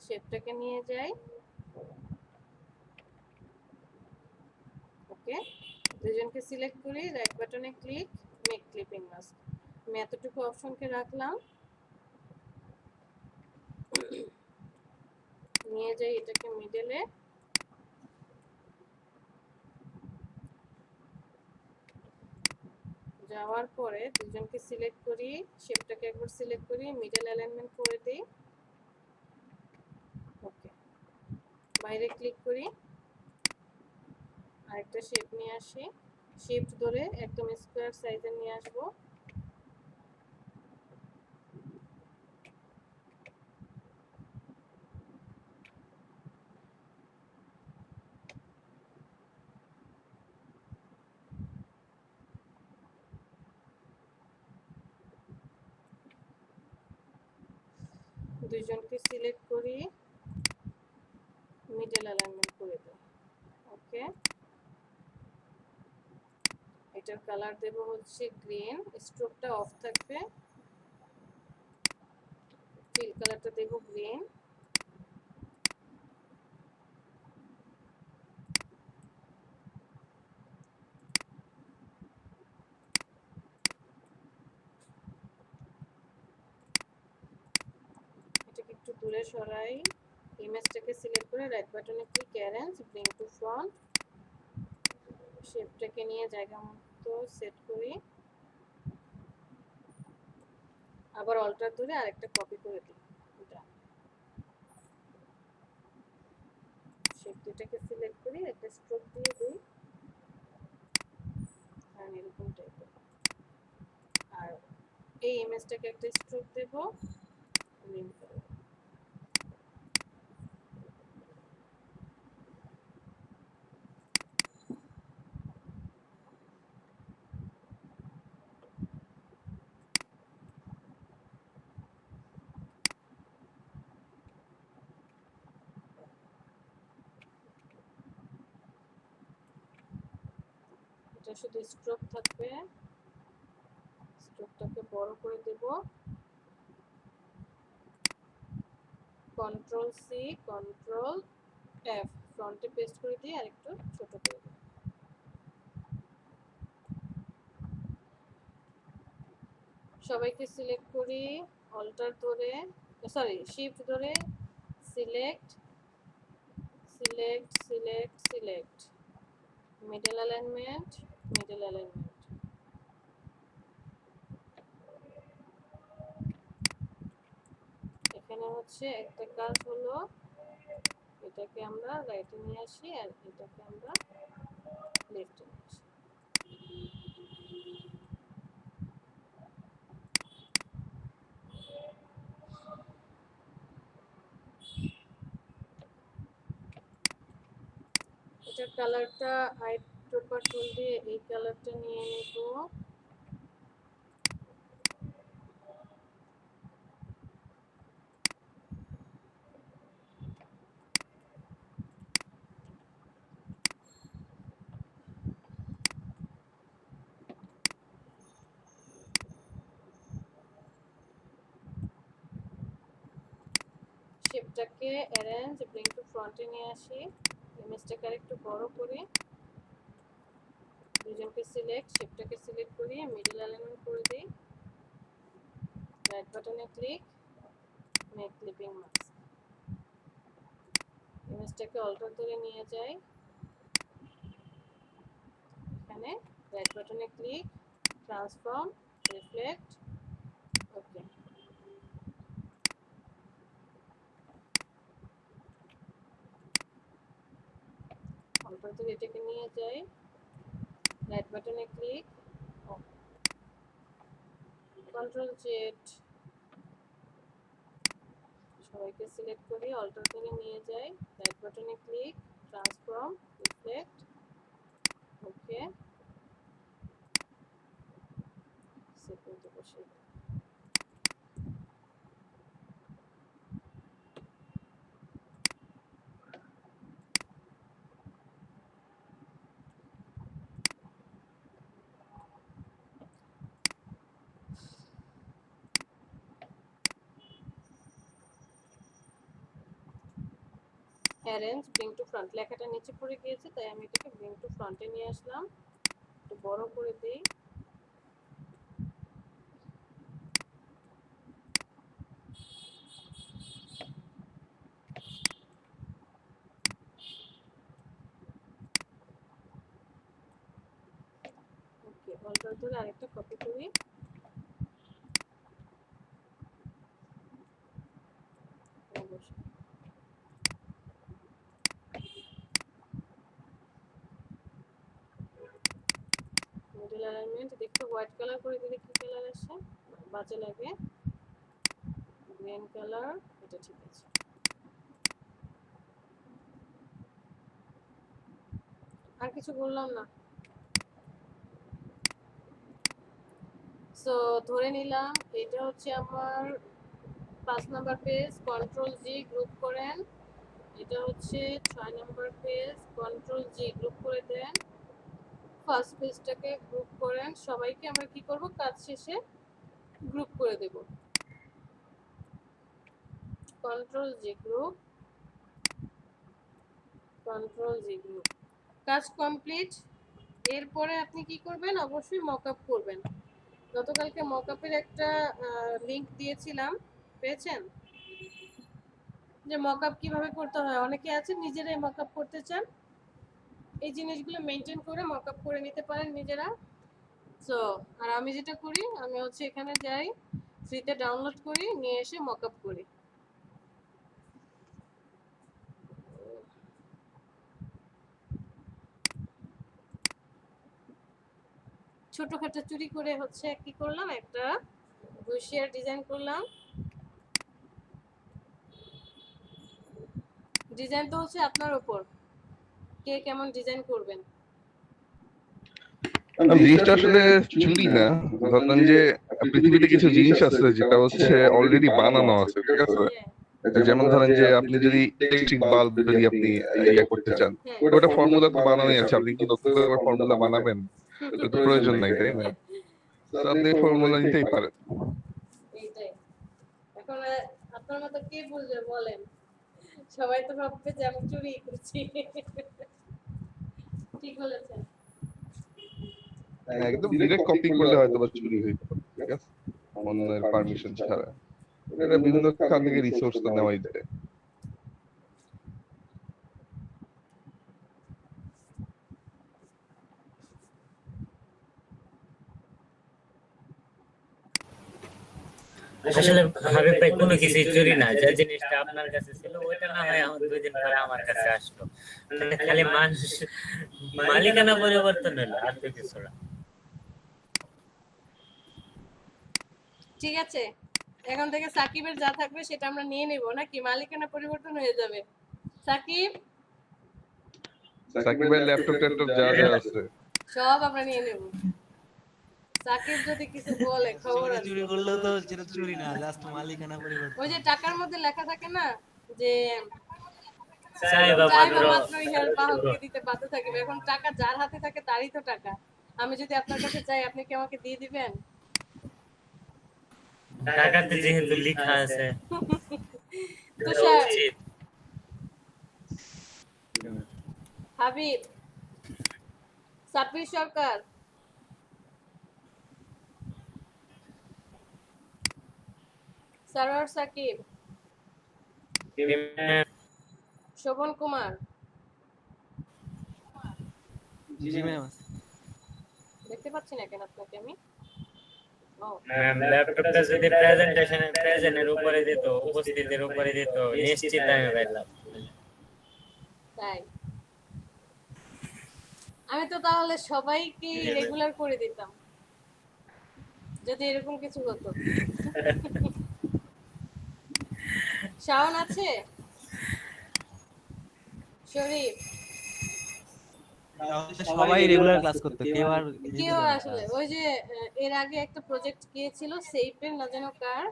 শেপটাকে নিয়ে যাই। ওকে, দুজনকে সিলেক্ট করি, রাইট বাটনে ক্লিক, মেক ক্লিপিং মাস্ক। আমি এতটুকু অপশনকে রাখলাম, নিয়ে যাই এটাকে মিডলে। যাওয়ার পরে দুজনকে সিলেক্ট করি, শেপটাকে একবার সিলেক্ট করি, মিডল অ্যালাইনমেন্ট করে দিই। ওকে, বাইরে ক্লিক করি, আরেকটা শেপ নিয়ে আসি, শিফট ধরে একদম স্কোয়ার সাইজে নিয়ে আসবো। দুইজনকে সিলেক্ট করি, মিডল অ্যালাইনমেন্ট করে দিই। ওকে, এটার কালার দেব হচ্ছে গ্রিন, স্ট্রোকটা অফ থাকবে, ফিল কালারটা দেব গ্রিন। এটাকে একটু দূরে সরাই, ইমেজটাকে সিলেক্ট করে রাইট বাটনে click, arrange, bring to front, শেপটাকে নিয়ে জায়গা মতো সেট করি, আবার অল্টার ধরে আরেকটা কপি করে দিই। এটা শেপ দুটাকে সিলেক্ট করি, একটা স্ট্রোক দিয়ে দিই, কারণ এরকম টাইপের। আর এই ইমেজটাকে একটা স্ট্রোক দেব, গ্রিন কালার। এটা শুধু স্ট্রোক থাকবে, স্ট্রোকটাকে বড় করে দেব, কন্ট্রোল সি, কন্ট্রোল এফ, ফ্রন্টে পেস্ট করে দিয়ে আরেকটু ছোট করে দিই। সবাইকে সিলেক্ট করি, অল্টার ধরে, সরি শিফট ধরে select, select, select, select, middle alignment, middle alignment. এখানে হচ্ছে একটা কাজ হলো, এটাকে আমরা রাইটে নিয়ে আসি আর এটাকে আমরা লেফটে নিয়ে আসি। এটার কালারটা হাইট টোপার টুল দিয়ে এই কালারটা নিয়ে নেব, শেপটাকে অ্যারেঞ্জ, ব্রিং টু ফ্রন্টে নিয়ে আসি, ইমেজটাকে আরেকটু বড় করি, দুজনকে সিলেক্ট, শেপটাকে সিলেক্ট করি, মিডল অ্যালাইনমেন্ট করে দিই, রাইট বাটনে ক্লিক, মেক ক্লিপিং মাস্ক, ইমেজটাকে অল্টার ধরে নিয়ে যাই, এখানে রাইট বাটনে click, transform, reflect, okay. Alt ধরে এটাকে নিয়ে যাই, রাইট বাটনে ক্লিক, কন্ট্রোল জেড, সবাইকে সিলেক্ট করি, অল্টার ধরে নিয়ে যাই, রাইট বাটনে ক্লিক, ট্রান্সফর্ম, রিফ্লেক্ট, ওকে, সেকেন্ডে বসে দিই। অ্যারেঞ্জ, ব্রিং টু ফ্রন্ট, লেখাটা নিচে পড়ে গিয়েছে তাই আমি এটাকে ব্রিং টু ফ্রন্টে নিয়ে আসলাম, একটু বড় করে দিই, ওকে। অল্টার ধরে আরেকটা কপি করি, মিডল অ্যালাইনমেন্ট দেখতে হোয়াইট কালার করে দিলে কি কালার আসে, বাজে লাগে, গ্রিন কালার, এটা ঠিক আছে। আর কিছু বললাম না। সো ধরে নিলাম এটা হচ্ছে আমার 5 number page, control G group করেন। এটা হচ্ছে 6 number page, control G group করে দেন। ফার্স্ট পেজটাকে গ্রুপ করেন। সবাইকে আমরা কি করব, কাজ শেষে গ্রুপ করে দেব। Control G group, control G group, কাজ কমপ্লিট। এরপরে আপনি কি করবেন, অবশ্যই মকআপ করবেন। গতকালকে মকআপের একটা লিংক দিয়েছিলাম, পেয়েছেন? যে মকআপ কিভাবে করতে হয়, অনেকে আছে নিজেরাই মকআপ করতে চান, এই জিনিসগুলো মেনটেন করে মকআপ করে নিতে পারেন নিজেরা। সো আর আমি যেটা করি, আমি হচ্ছে এখানে যাই, ফ্রিতে ডাউনলোড করি, নিয়ে এসে মকআপ করি। ছোটখাটো চুরি করে হচ্ছে কি করলাম, একটা ঘুষিয়ার ডিজাইন করলাম। ডিজাইন তো হচ্ছে আপনার উপর, কে কেমন ডিজাইন করবেন। জিনিসটা আসলে চুরি না, ধরেন যে পৃথিবীতে কিছু জিনিস আছে যেটা হচ্ছে অলরেডি বানানো আছে, ঠিক আছে? যেমন ধরেন যে আপনি যদি ইলেকট্রিক বাল্ব যদি আপনি ইয়ে করতে চান, ওটা ফর্মুলা তো বানানোই আছে, আপনি কি নতুন করে ফর্মুলা বানাবেন? এটা তো প্রয়োজন নাই, তাই না? তো আপনি ফর্মুলা নিতেই পারেন। এইটাই। এখন আপনার মতো কে বুঝবে বলেন, সবাই তো ভাববে যে আমি চুরি করছি। ঠিক বলেছেন। একদম ডিরেক্ট কপি করলে হয়তো বা চুরি হইতো, ঠিক আছে, অন্যের পারমিশন ছাড়া। এটা বিভিন্ন খান থেকে রিসোর্স তো নেওয়াই যায়। আসলে হাবিব ভাই কোনো কিছু চুরি না, যে জিনিসটা আপনার কাছে ছিল ওইটা না হয় আমার 2 দিন পরে আমার কাছে আসলো, মানে খালি মানুষ মালিকানা পরিবর্তন হলো, আর তো কিছু না। ঠিক আছে, এখন থেকে সাকিবের যা থাকবে সেটা আমরা নিয়ে নেব, নাকি মালিকানা পরিবর্তন হয়ে যাবে? সাকিব, সাকিবের ল্যাপটপ ট্যাপটপ যা যা আছে সব আমরা নিয়ে নেব। সাকিব যদি কিছু বলে খবর আছে। চুরি করলেও তো সেটা চুরি না, জাস্ট মালিকানা পরিবর্তন। ওই যে টাকার মধ্যে লেখা থাকে না যে সাহেবা চাইবা মাত্র মাত্র ইহার বাহককে দিতে বাধ্য থাকিবে। এখন টাকা যার হাতে থাকে তারই তো টাকা। আমি যদি আপনার কাছে চাই, আপনি কি আমাকে দিয়ে দিবেন? টাকাতে যেহেতু লেখা আছে তুষার, উচিত। হাবিব, সাব্বির সরকার, সরোয়ার সাকিব, শোভন কুমার, জি ম্যাম। দেখতে পাচ্ছি না কেন আপনাকে আমি? ও ম্যাম ল্যাপটপটা যদি প্রেজেন্টের উপরে দিত, উপস্থিতির উপরে দিত, নিশ্চিত আমি পাইলাম। তাই, আমি তো তাহলে সবাইকে রেগুলার করে দিতাম যদি এরকম কিছু হতো। শাওন আছে, শরীফ, সবাই রেগুলার ক্লাস করতে, কেউ আসলে ওই যে এর আগে একটা প্রজেক্ট গিয়েছিল সেইফের না যেন কার,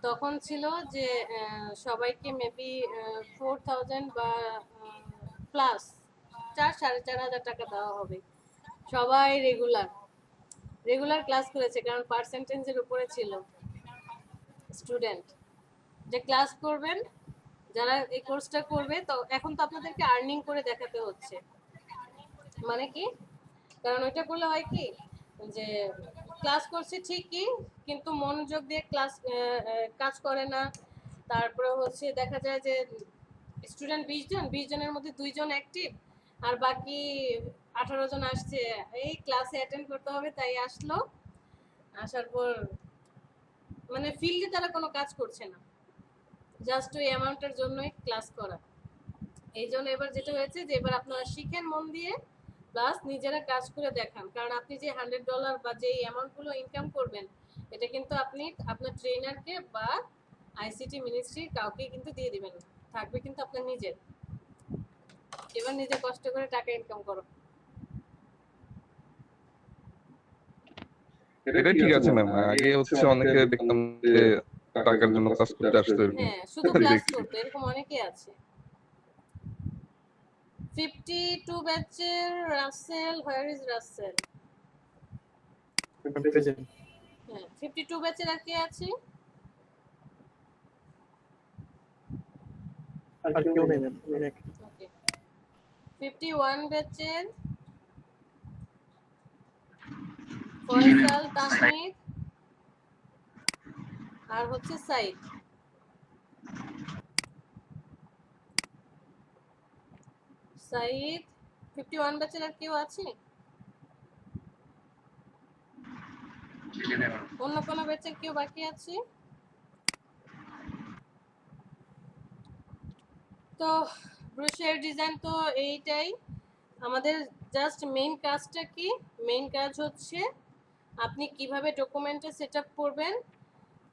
তখন ছিল যে সবাইকে মেবি 4000 বা প্লাস 4,500 টাকা দেওয়া হবে। সবাই রেগুলার ক্লাস করেছে, কারণ পার্সেন্টেজের উপরে ছিল স্টুডেন্ট যে ক্লাস করবেন। যারা এই কোর্সটা করবে, তো এখন তো আপনাদেরকে আর্নিং করে দেখাতে হচ্ছে। মানে কি, কারণ ওইটা করলে হয় কি, যে ক্লাস করছে ঠিকই কিন্তু মনোযোগ দিয়ে ক্লাস কাজ করে না। তারপরে হচ্ছে দেখা যায় যে স্টুডেন্ট 20 জনের মধ্যে 2 জন অ্যাক্টিভ, আর বাকি 18 জন আসছে এই ক্লাসে অ্যাটেন্ড করতে হবে তাই আসলো, আসার পর মানে ফিল্ডে তারা কোনো কাজ করছে না, জাস্ট ওই অ্যামাউন্টের জন্যই ক্লাস করা। এই জন্য এবার যেটা হয়েছে যে এবার আপনারা শিখেন মন দিয়ে, প্লাস নিজেরা কাজ করে দেখান। কারণ আপনি যে $100 বা যে অ্যামাউন্টগুলো ইনকাম করবেন, এটা কিন্তু আপনি আপনার ট্রেনারকে বা আইসিটি মিনিস্ট্রি কাউকে কিন্তু দিয়ে দিবেন না, থাকবে কিন্তু আপনার নিজের। এবার নিজে কষ্ট করে টাকা ইনকাম করো। এটা ঠিক আছে ম্যাম। আগে হচ্ছে অনেকে দেখতাম যে টাকার জন্য ক্লাস করতে আসতো এরকম হ্যাঁ শুধু ক্লাস দেখছি। করতে এরকম অনেকেই আছে। 52 ব্যাচের Russell, where is Russell? Present. হ্যাঁ 52 ব্যাচের আর কে আছে? আর কেউ নেই ম্যাম। ওকে 51 ব্যাচের ফয়সাল, তাহমিদ আর হচ্ছে সাইদ। সাইদ 51 ব্যাচের আর কেউ আছে? অন্য কোনো ব্যাচের কেউ বাকি আছে? তো ব্রোশার ডিজাইন তো এইটাই আমাদের। জাস্ট মেইন কাজটা কি? মেইন কাজ হচ্ছে আপনি কিভাবে ডকুমেন্টে সেট আপ করবেন,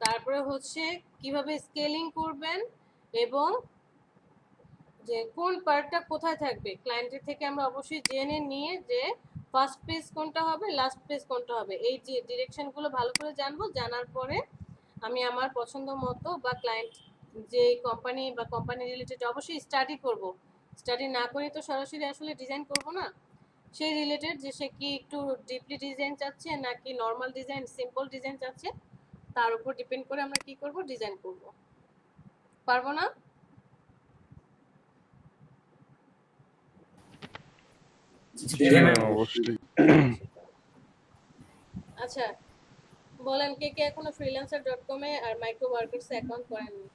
তারপরে হচ্ছে কিভাবে স্কেলিং করবেন, এবং যে কোন পার্টটা কোথায় থাকবে ক্লায়েন্টের থেকে আমরা অবশ্যই জেনে নিয়ে যে ফার্স্ট পেজ কোনটা হবে, লাস্ট পেজ কোনটা হবে, এই যে ডিরেকশনগুলো ভালো করে জানবো। জানার পরে আমি আমার পছন্দ মতো বা ক্লায়েন্ট যে কোম্পানি বা কোম্পানি রিলেটেড অবশ্যই স্টাডি করব। স্টাডি না করে তো সরাসরি আসলে ডিজাইন করব না। সেই রিলেটেড যে সে কি একটু ডিপলি ডিজাইন চাচ্ছে নাকি নর্মাল ডিজাইন, সিম্পল ডিজাইন চাচ্ছে, তার উপর ডিপেন্ড করে আমরা কি করব, ডিজাইন করব। পারবো না? জি ম্যাম। অবশ্যই। আচ্ছা বলেন কে কে এখনো freelancer.com এ আর মাইক্রো ওয়ার্কার্স এ অ্যাকাউন্ট করেননি?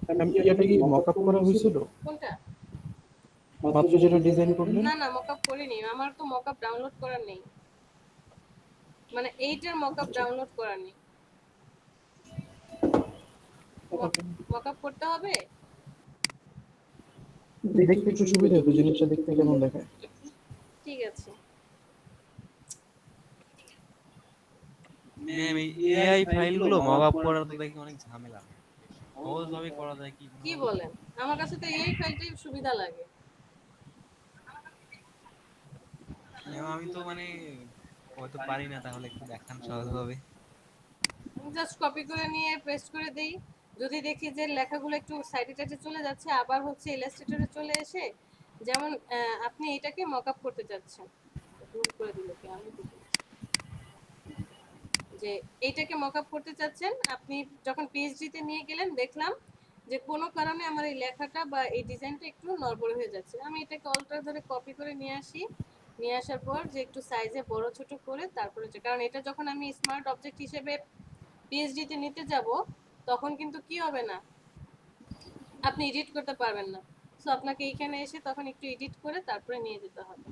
ম্যাম এটা কি মকআপ করা হয়েছিল? কোনটা? মাত্র যেটা ডিজাইন করলেন? না না মকআপ করিনি, আমার তো মকআপ ডাউনলোড করার নেই, মানে এইটার মকআপ ডাউনলোড করার নেই। মকআপ করতে হবে? দেখতে একটু সুবিধা হতো, জিনিসটা দেখতে কেমন দেখায়। ঠিক আছে। ম্যাম এআই ফাইলগুলো মকআপ করা তো দেখি অনেক ঝামেলা। সহজভাবে করা যায় কি? কি বলেন? আমার কাছে তো এই ফাইলটাই সুবিধা লাগে। ম্যাম আমি তো মানে হয়তো পারি না, তাহলে একটু দেখান সহজভাবে। জাস্ট কপি করে নিয়ে পেস্ট করে দেই। যদি দেখি যে লেখাগুলো একটু সাইডে টাইডে চলে যাচ্ছে, আবার হচ্ছে ইলাস্ট্রেটরে চলে এসে, যেমন আপনি এটাকে মকআপ করতে চাচ্ছেন, গ্রুপ করে দিল কি আমি দিই যে এইটাকে মকআপ করতে চাচ্ছেন, আপনি যখন পিএইচডিতে নিয়ে গেলেন দেখলাম যে কোনো কারণে আমার এই লেখাটা বা এই ডিজাইনটা একটু নড়বড়ে হয়ে যাচ্ছে, আমি এটাকে অল্টার ধরে কপি করে নিয়ে আসি। নিয়ে আসার পর যে একটু সাইজে বড় ছোট করে তারপরে, কারণ এটা যখন আমি স্মার্ট অবজেক্ট হিসেবে পিএইচডিতে নিতে যাব তখন কিন্তু কি হবে না, আপনি এডিট করতে পারবেন না। সো আপনাকে এইখানে এসে তখন একটু এডিট করে তারপরে নিয়ে যেতে হবে।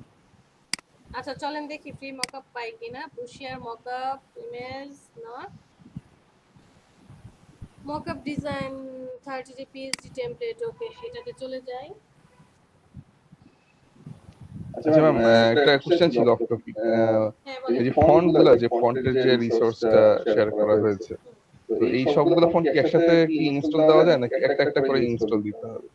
আচ্ছা চলেন দেখি ফ্রি মকআপ পাই কিনা। বুশিয়ার mockup image not mockup design 30 PhD template. Okay এটাতে চলে যাই। আচ্ছা ম্যাম, একটা কোশ্চেন ছিল অফ টপিক। হ্যাঁ এই বলেন। যে ফন্ট গুলা, যে ফন্টের যে রিসোর্সটা শেয়ার করা হয়েছে, তো এই সবগুলো ফন্ট কি একসাথে কি ইনস্টল দেওয়া যায় নাকি একটা একটা করে ইনস্টল দিতে হবে?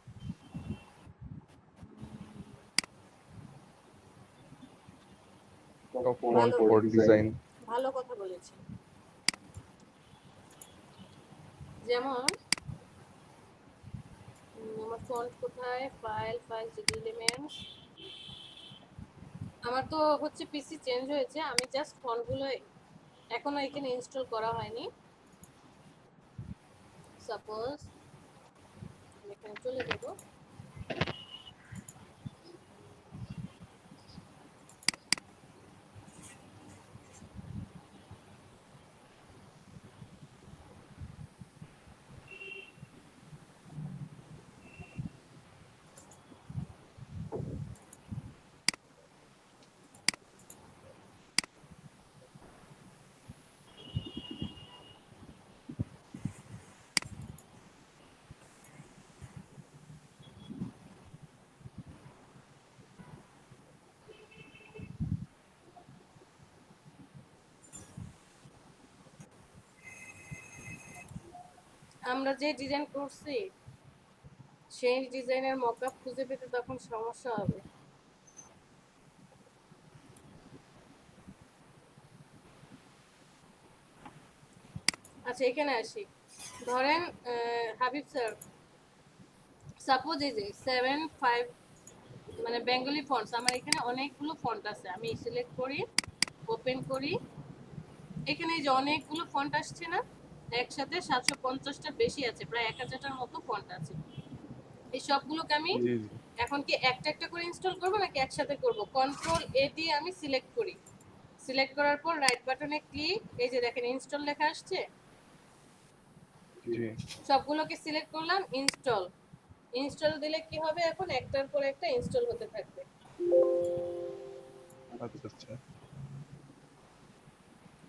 Font for design. ভালো কথা বলেছেন। যেমন আমার ফন্ট কোথায়, ফাইল এলিমেন্টস, আমার তো হচ্ছে পিসি চেঞ্জ হয়েছে, আমি জাস্ট ফন্টগুলো এখনো এখানে ইনস্টল করা হয়নি। সাপোজ এখানে চলে যাব, আমরা যে ডিজাইন করছি সেই ডিজাইনের মকআপ খুঁজে পেতে তখন সমস্যা হবে। আচ্ছা এখানে আসি। ধরেন হাবিব স্যার, সাপোজ এই যে 7 5 মানে বেঙ্গলি ফন্টস, আমার এখানে অনেকগুলো ফন্ট আছে, আমি সিলেক্ট করি, ওপেন করি, এখানে এই যে অনেকগুলো ফন্ট আসছে না, একসাথে 750টার বেশি আছে, প্রায় 1000টার মতো ফন্ট আছে। এই সবগুলোকে আমি জি জি। এখন কি একটা একটা করে ইনস্টল করব নাকি একসাথে করব? কন্ট্রোল এ দিয়ে আমি সিলেক্ট করি, সিলেক্ট করার পর রাইট বাটনে ক্লিক, এই যে দেখেন ইনস্টল লেখা আসছে, জি সবগুলোকে সিলেক্ট করলাম, ইনস্টল। ইনস্টল দিলে কি হবে, এখন একটার পর একটা ইনস্টল হতে থাকবে। আচ্ছা আচ্ছা।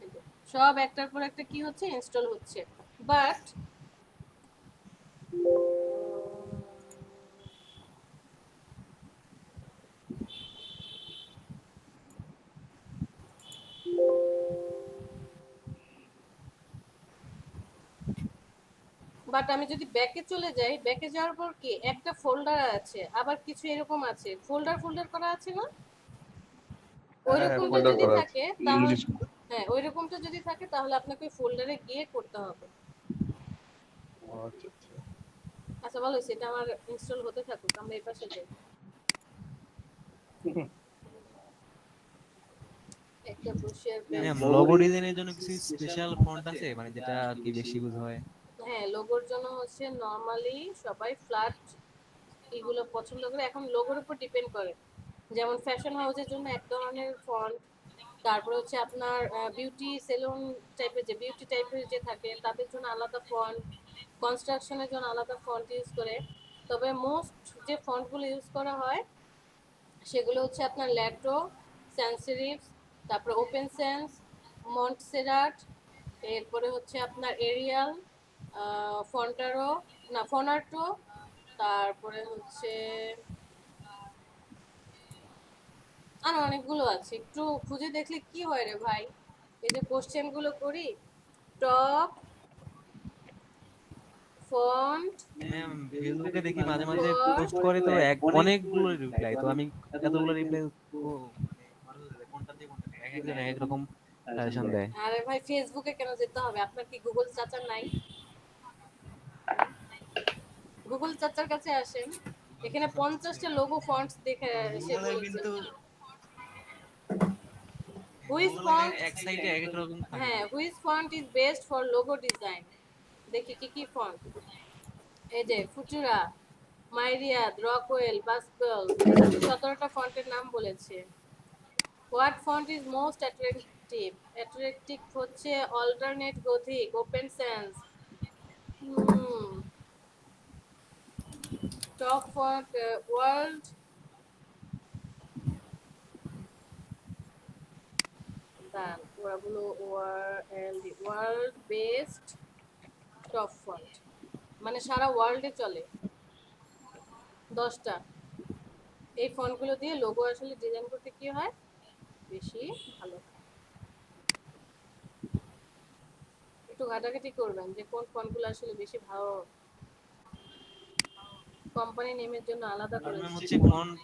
এই যে, সব একটার পর একটা কি হচ্ছে, ইনস্টল হচ্ছে। বাট আমি যদি ব্যাকে চলে যাই, ব্যাকে যাওয়ার পর কি একটা ফোল্ডার আছে, আবার কিছু এরকম আছে, ফোল্ডার ফোল্ডার করা আছে না, হ্যাঁ হ্যাঁ ওইরকমটা ফোল্ডার যদি করা আছে থাকে তাহলে, ইংলিশ। হ্যাঁ ওইরকমটা যদি থাকে তাহলে আপনাকে ওই ফোল্ডারে গিয়ে করতে হবে। ও আচ্ছা আচ্ছা। আচ্ছা ভালো হয়েছে, এটা আমার ইনস্টল হতে থাকুক, আমরা এই পাশে যাই। একটা ব্রোশিয়ার পেজ। ম্যাম লোগো ডিজাইনের জন্য কিছু স্পেশাল ফন্ট আছে মানে যেটা আর কি বেশি ইউজ হয়? হ্যাঁ, লোগোর জন্য হচ্ছে নরমালি সবাই ফ্ল্যাট এগুলো পছন্দ করে, এখন লোগোর উপর ডিপেন্ড করে। যেমন ফ্যাশন হাউসের জন্য এক ধরনের ফন্ট, তারপরে হচ্ছে আপনার বিউটি সেলুন টাইপের, যে বিউটি টাইপের যে থাকে তাদের জন্য আলাদা ফন্ট, কনস্ট্রাকশনের জন্য আলাদা ফন্ট ইউজ করে। তবে মোস্ট যে ফন্টগুলো ইউজ করা হয় সেগুলো হচ্ছে আপনার ল্যাটো, স্যান্সেরিফস, তারপরে ওপেন সেন্স, মন্টসেরাট, এরপরে হচ্ছে আপনার এরিয়াল, ফন্টারো, না ফনার্টো, তারপরে হচ্ছে আর অনেকগুলো আছে, একটু খুঁজে দেখলে কি হয় রে ভাই। এই যে কোশ্চেনগুলো করি, টপ ফন্ট, ম্যাম ফেসবুকে দেখি মাঝে মাঝে পোস্ট করে তো অনেকগুলো রিপ্লাই, তো আমি এতগুলো রিপ্লাই মানে কোনটা দিয়ে কোনটা দিয়ে এক একজন এক এক রকম সাজেশন দেয়। আরে ভাই ফেসবুকে কেন যেতে হবে, আপনার কি গুগল চাচা নাই? গুগল চাচার কাছে আসেন, এখানে 50টা লোগো ফন্টস দেখে সে গুগলে বলেছে। কিন্তু হুইজ গুগলে ফন্ট, এক সাইডে এক এক রকম থাকে। হ্যাঁ which font is best for logo design, দেখি কি কি ফন্ট। এই যে ফুচুরা, মাইরিয়াদ, রকওয়েল, বাস্কল, 17টা ফন্টের নাম বলেছে। What font is most attractive? Attractive হচ্ছে alternate gothic, open sans, top font world, দান ওরাগুলো ওয়ার্ল্ড বেস্ট টপ ফন্ট, মানে সারা ওয়ার্ল্ডে চলে 10টা। এই ফন্টগুলো দিয়ে লোগো আসলে ডিজাইন করতে কি হয়, বেশি ভালো হয়। একটু ঘাটাঘাটি করবেন যে কোন ফন্টগুলো আসলে বেশি ভালো, কোম্পানি নেমের জন্য আলাদা আর করে। ম্যাম হচ্ছে ফন্ট,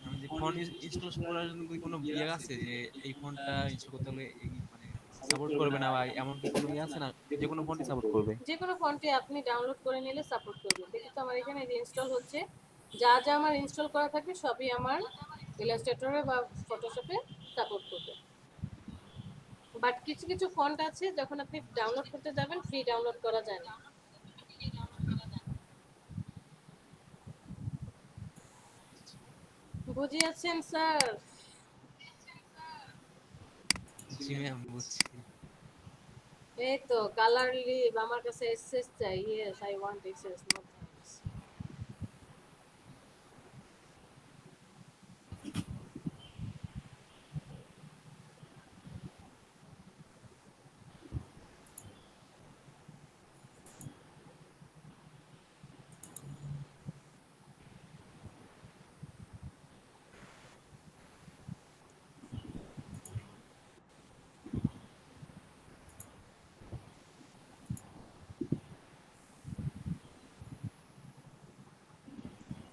আমি যে ফন্ট ইনস্টল করার জন্য কি কোনো ইয়ে আছে যে এই ফন্টটা ইনস্টল করতে হলে এই মানে সাপোর্ট করবে না, বা এমন কি কোনো ইয়ে আছে না যে কোনো ফন্টই সাপোর্ট করবে? যে কোনো ফন্টে আপনি ডাউনলোড করে নিলে সাপোর্ট করবে। দেখি তো আমার এখানে ইনস্টল হচ্ছে, যা যা আমার ইনস্টল করা থাকবে সবই আমার ইলাস্ট্রেটরে বা ফটোশপে সাপোর্ট করবে। বাট কিছু কিছু ফন্ট আছে যখন আপনি ডাউনলোড করতে যাবেন ফ্রি ডাউনলোড করা যায় না। বুঝিয়েছেন স্যার? জি ম্যাম বুঝছি। এই তো কালার লিভ, আমার কাছে এসএস চাই। Yes I want SS, no thanks.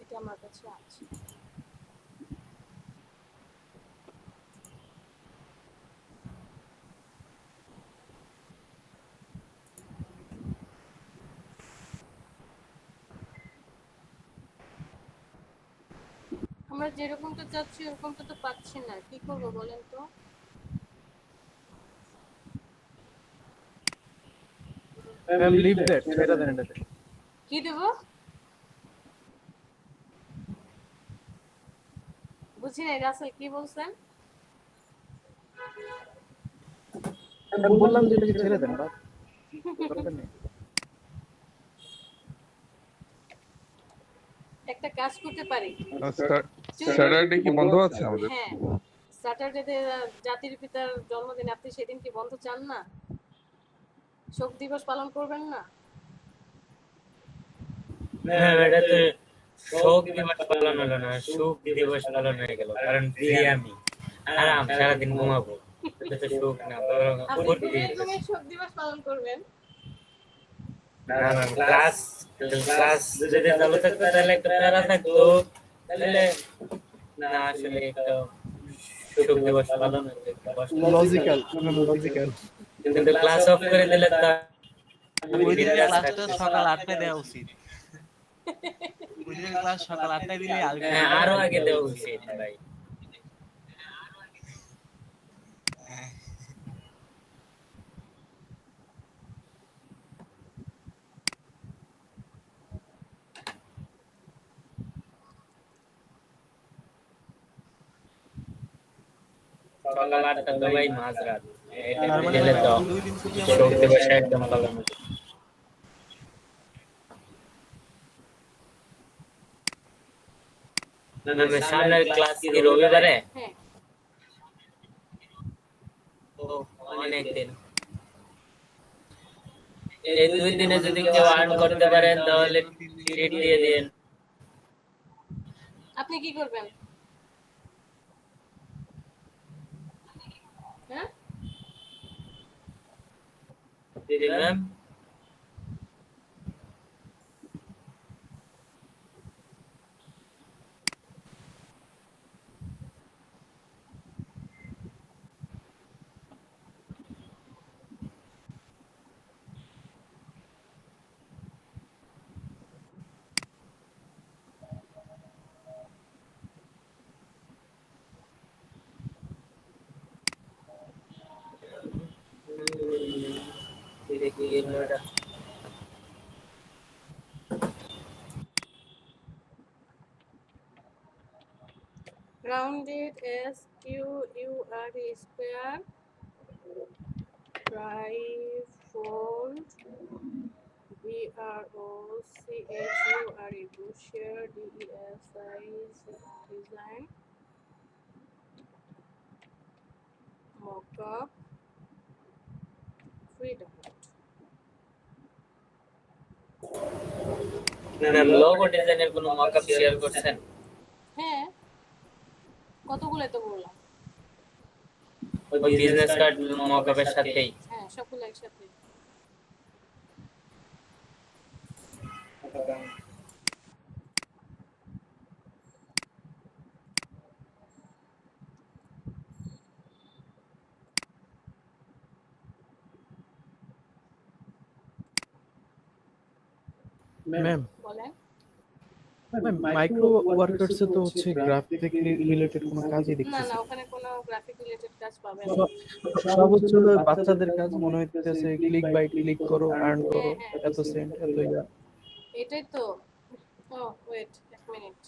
এটা আমার কাছে আছে। আমরা যেরকমটা চাচ্ছি ওরকমটা তো পাচ্ছি না, কি করবো বলেন তো? ম্যাম লিভ দ্যাট, ছেড়ে দেন এটাতে। কি দেব? বুঝি নাই রাসেল, কি বলছেন? আমি বললাম যে এটাকে ছেড়ে দেন, বাস, দরকার নেই। একটা কাজ করতে পারি। স্যাটারডে কি বন্ধ আছে আমাদের? হ্যাঁ, স্যাটারডে জাতির পিতার জন্মদিন, আপনি সেদিন কি বন্ধ চান না? শোক দিবস পালন করবেন না? ম্যাম এটা তো শোক দিবস পালন হলো না, সুখ দিবস পালন হয়ে গেল, কারণ ফ্রি আমি আরাম সারাদিন ঘুমাবো। এটা তো শোক না, বরং আপনি ফুর্তি ঘুমিয়ে দিবস। ঘুমিয়ে শোক দিবস পালন করবেন? না ম্যাম, ক্লাস যদি চালু থাকতো তাহলে একটা প্যারা থাকতো, তাহলে না আসলে একটা শোক দিবস পালন হতো, একটা কষ্ট হতো। Logical, logical. কিন্তু ক্লাস অফ করে দিলে তো আমি ওই দিনের বিন্দাস ক্লাসটা থাকতে সকাল পারবো। 8টায় দেওয়া উচিত। ওই দিনের ক্লাস সকাল 8টায় দিলে হ্যাঁ, আরো আগে দেওয়া উচিত ভাই। সকাল 8টা তো ভাই মাঝরাত, এটা তার মানে দিলে তো 2 দিন ছুটি শোক আমাদের। দিবস একদম পালন হতো। ম্যাম সামনের ক্লাস কি রবিবারে? হ্যাঁ, ও, অনেক দিন। এই 2 দিনে যদি কেউ আর্ন করতে পারেন তাহলে ট্রিট দিয়ে দিন। আপনি কি করবেন? হ্যাঁ, জি ম্যাম। দেখি এটা rounded SQURE square trifold BROCHURE Bushier DESI design mockup freedom. Ma'am logo ডিজাইনের কোনো মকআপ শেয়ার করছেন? হ্যাঁ, কতগুলো তো বললাম। ওই বিজনেস কার্ড মকআপের সাথেই। হ্যাঁ, সবগুলো একসাথে। ম্যাম, বলেন। মাইক্রো ওয়ার্কার্সে তো হচ্ছে গ্রাফিক রিলেটেড কোনো কাজই না দেখতেছি না, ওখানে কোনো গ্রাফিক রিলেটেড কাজ পাবেন না। সব হচ্ছে হলো বাচ্চাদের কাজ মনে হইতেছে, ক্লিক বাই ক্লিক করো, আর্ন করো, হ্যাঁ, এত সেন্ট এত ইয়া। এটাই তো। ও ওয়েট, এক মিনিট।